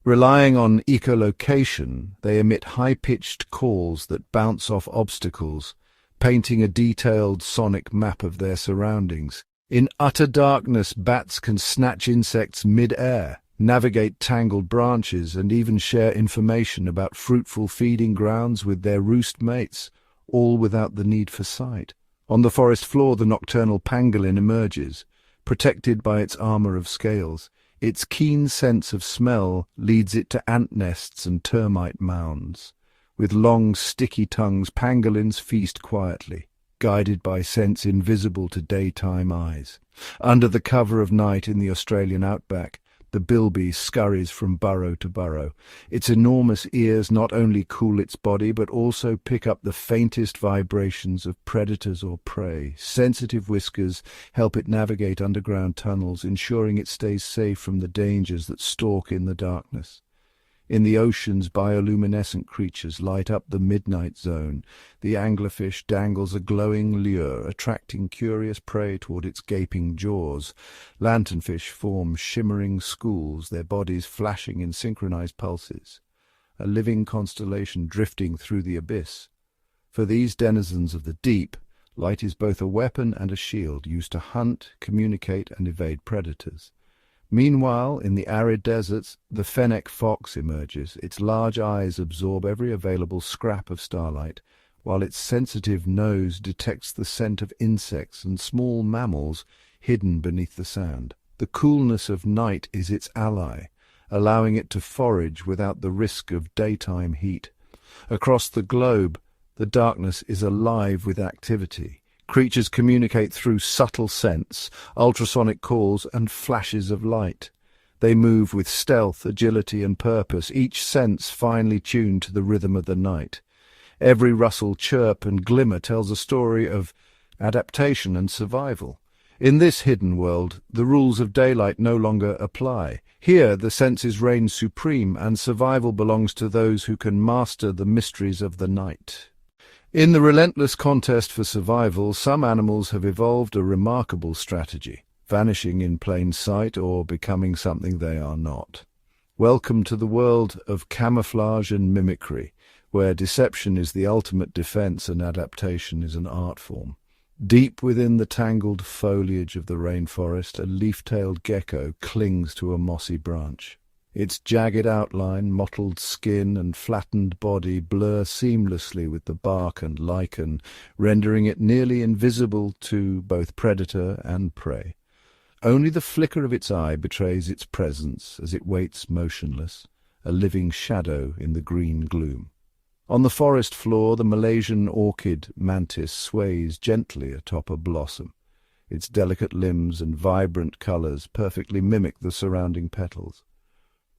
Relying on echolocation, they emit high-pitched calls that bounce off obstacles, painting a detailed sonic map of their surroundings. In utter darkness, bats can snatch insects mid-air, navigate tangled branches, and even share information about fruitful feeding grounds with their roost mates, all without the need for sight. On the forest floor, the nocturnal pangolin emerges, protected by its armor of scales. Its keen sense of smell leads it to ant nests and termite mounds. With long, sticky tongues, pangolins feast quietly, guided by scents invisible to daytime eyes. Under the cover of night in the Australian outback, the bilby scurries from burrow to burrow. Its enormous ears not only cool its body, but also pick up the faintest vibrations of predators or prey. Sensitive whiskers help it navigate underground tunnels, ensuring it stays safe from the dangers that stalk in the darkness. In the oceans, bioluminescent creatures light up the midnight zone. The anglerfish dangles a glowing lure, attracting curious prey toward its gaping jaws. Lanternfish form shimmering schools, their bodies flashing in synchronized pulses. A living constellation drifting through the abyss. For these denizens of the deep, light is both a weapon and a shield, used to hunt, communicate, and evade predators. Meanwhile, in the arid deserts, the fennec fox emerges. Its large eyes absorb every available scrap of starlight, while its sensitive nose detects the scent of insects and small mammals hidden beneath the sand. The coolness of night is its ally, allowing it to forage without the risk of daytime heat. Across the globe, the darkness is alive with activity. Creatures communicate through subtle scents, ultrasonic calls, and flashes of light. They move with stealth, agility, and purpose, each sense finely tuned to the rhythm of the night. Every rustle, chirp, and glimmer tells a story of adaptation and survival. In this hidden world, the rules of daylight no longer apply. Here, the senses reign supreme, and survival belongs to those who can master the mysteries of the night. In the relentless contest for survival, some animals have evolved a remarkable strategy, vanishing in plain sight or becoming something they are not. Welcome to the world of camouflage and mimicry, where deception is the ultimate defense and adaptation is an art form. Deep within the tangled foliage of the rainforest, a leaf-tailed gecko clings to a mossy branch. Its jagged outline, mottled skin, and flattened body blur seamlessly with the bark and lichen, rendering it nearly invisible to both predator and prey. Only the flicker of its eye betrays its presence as it waits motionless, a living shadow in the green gloom. On the forest floor, the Malaysian orchid mantis sways gently atop a blossom. Its delicate limbs and vibrant colors perfectly mimic the surrounding petals.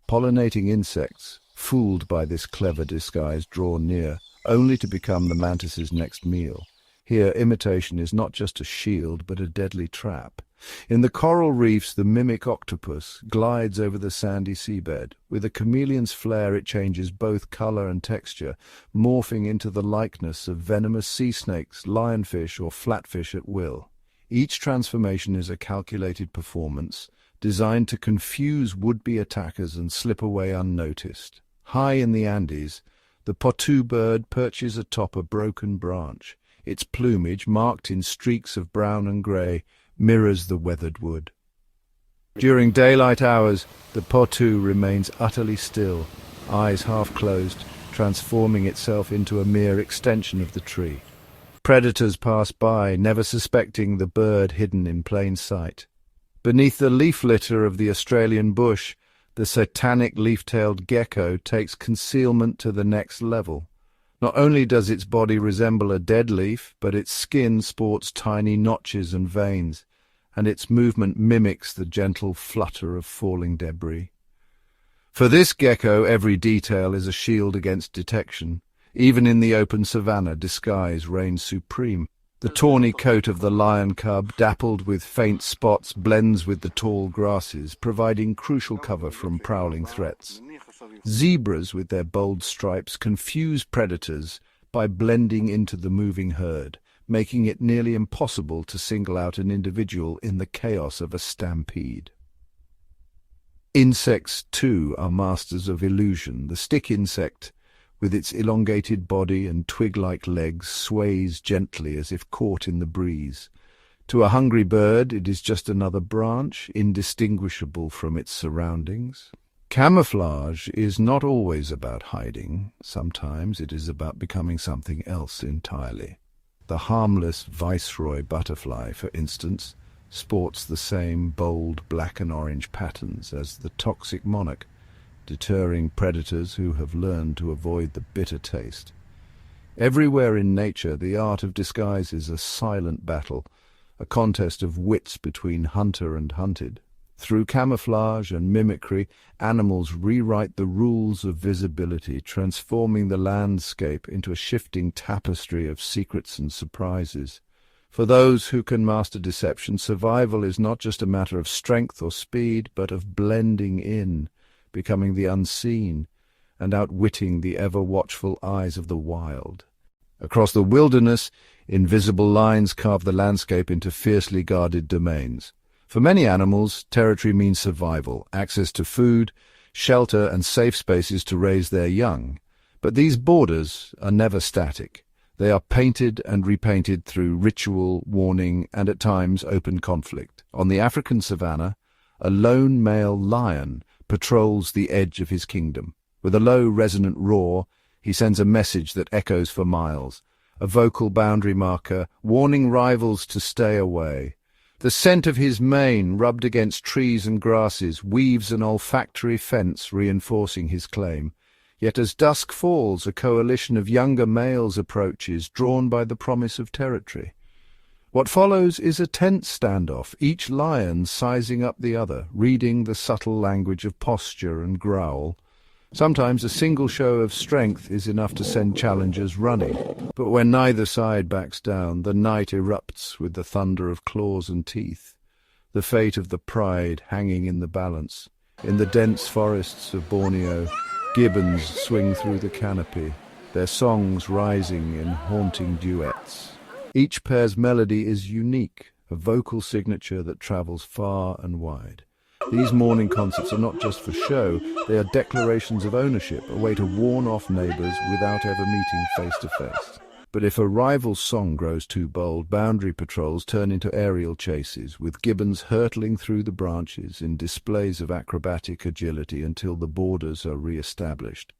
Pollinating insects, fooled by this clever disguise, draw near, only to become the mantis's next meal. Here, imitation is not just a shield, but a deadly trap. In the coral reefs, the mimic octopus glides over the sandy seabed. With a chameleon's flair, it changes both color and texture, morphing into the likeness of venomous sea snakes, lionfish, or flatfish at will. Each transformation is a calculated performance, designed to confuse would-be attackers and slip away unnoticed. High in the Andes, the potu bird perches atop a broken branch. Its plumage, marked in streaks of brown and grey, mirrors the weathered wood. During daylight hours, the potu remains utterly still, eyes half closed, transforming itself into a mere extension of the tree. Predators pass by, never suspecting the bird hidden in plain sight. Beneath the leaf litter of the Australian bush, the satanic leaf-tailed gecko takes concealment to the next level. Not only does its body resemble a dead leaf, but its skin sports tiny notches and veins, and its movement mimics the gentle flutter of falling debris. For this gecko, every detail is a shield against detection. Even in the open savanna, disguise reigns supreme. The tawny coat of the lion cub, dappled with faint spots, blends with the tall grasses, providing crucial cover from prowling threats. Zebras, with their bold stripes, confuse predators by blending into the moving herd, making it nearly impossible to single out an individual in the chaos of a stampede. Insects, too, are masters of illusion. The stick insect, with its elongated body and twig-like legs, sways gently as if caught in the breeze. To a hungry bird, it is just another branch, indistinguishable from its surroundings. Camouflage is not always about hiding. Sometimes it is about becoming something else entirely. The harmless viceroy butterfly, for instance, sports the same bold black and orange patterns as the toxic monarch, deterring predators who have learned to avoid the bitter taste. Everywhere in nature, the art of disguise is a silent battle, a contest of wits between hunter and hunted. Through camouflage and mimicry, animals rewrite the rules of visibility, transforming the landscape into a shifting tapestry of secrets and surprises. For those who can master deception, survival is not just a matter of strength or speed, but of blending in, becoming the unseen, and outwitting the ever-watchful eyes of the wild. Across the wilderness, invisible lines carve the landscape into fiercely guarded domains. For many animals, territory means survival, access to food, shelter, and safe spaces to raise their young. But these borders are never static. They are painted and repainted through ritual, warning, and at times open conflict. On the African savanna, a lone male lion patrols the edge of his kingdom. With a low, resonant roar, he sends a message that echoes for miles, a vocal boundary marker, warning rivals to stay away. The scent of his mane, rubbed against trees and grasses, weaves an olfactory fence reinforcing his claim. Yet as dusk falls, a coalition of younger males approaches, drawn by the promise of territory. What follows is a tense standoff, each lion sizing up the other, reading the subtle language of posture and growl. Sometimes a single show of strength is enough to send challengers running. But when neither side backs down, the night erupts with the thunder of claws and teeth, the fate of the pride hanging in the balance. In the dense forests of Borneo, gibbons swing through the canopy, their songs rising in haunting duets. Each pair's melody is unique, a vocal signature that travels far and wide. These morning concerts are not just for show, they are declarations of ownership, a way to warn off neighbors without ever meeting face to face. But if a rival's song grows too bold, boundary patrols turn into aerial chases, with gibbons hurtling through the branches in displays of acrobatic agility until the borders are re-established.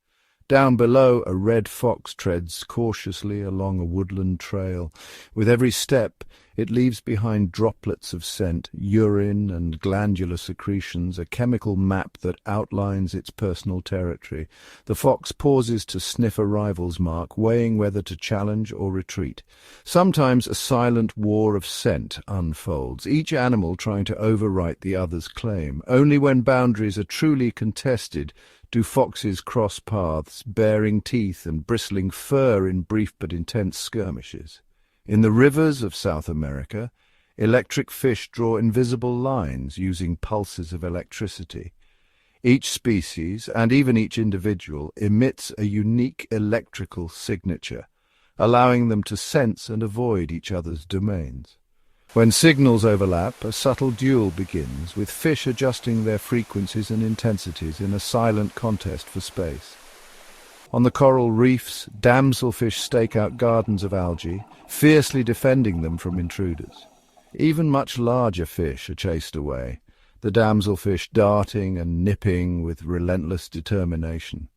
Down below, a red fox treads cautiously along a woodland trail. With every step, it leaves behind droplets of scent, urine and glandular secretions, a chemical map that outlines its personal territory. The fox pauses to sniff a rival's mark, weighing whether to challenge or retreat. Sometimes a silent war of scent unfolds, each animal trying to overwrite the other's claim. Only when boundaries are truly contested do foxes cross paths, baring teeth and bristling fur in brief but intense skirmishes. In the rivers of South America, electric fish draw invisible lines using pulses of electricity. Each species, and even each individual, emits a unique electrical signature, allowing them to sense and avoid each other's domains. When signals overlap, a subtle duel begins, with fish adjusting their frequencies and intensities in a silent contest for space. On the coral reefs, damselfish stake out gardens of algae, fiercely defending them from intruders. Even much larger fish are chased away, the damselfish darting and nipping with relentless determination.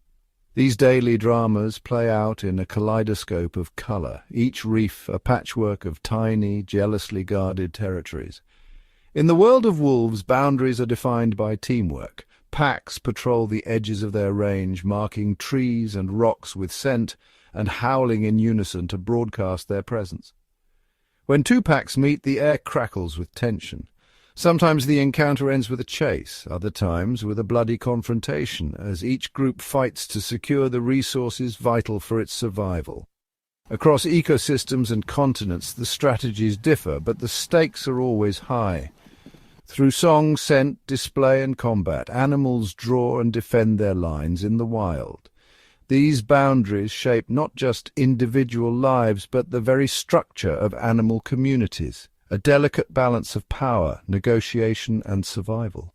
These daily dramas play out in a kaleidoscope of colour, each reef a patchwork of tiny, jealously guarded territories. In the world of wolves, boundaries are defined by teamwork. Packs patrol the edges of their range, marking trees and rocks with scent and howling in unison to broadcast their presence. When two packs meet, the air crackles with tension. Sometimes the encounter ends with a chase, other times with a bloody confrontation, as each group fights to secure the resources vital for its survival. Across ecosystems and continents, the strategies differ, but the stakes are always high. Through song, scent, display and combat, animals draw and defend their lines in the wild. These boundaries shape not just individual lives, but the very structure of animal communities, a delicate balance of power, negotiation and survival.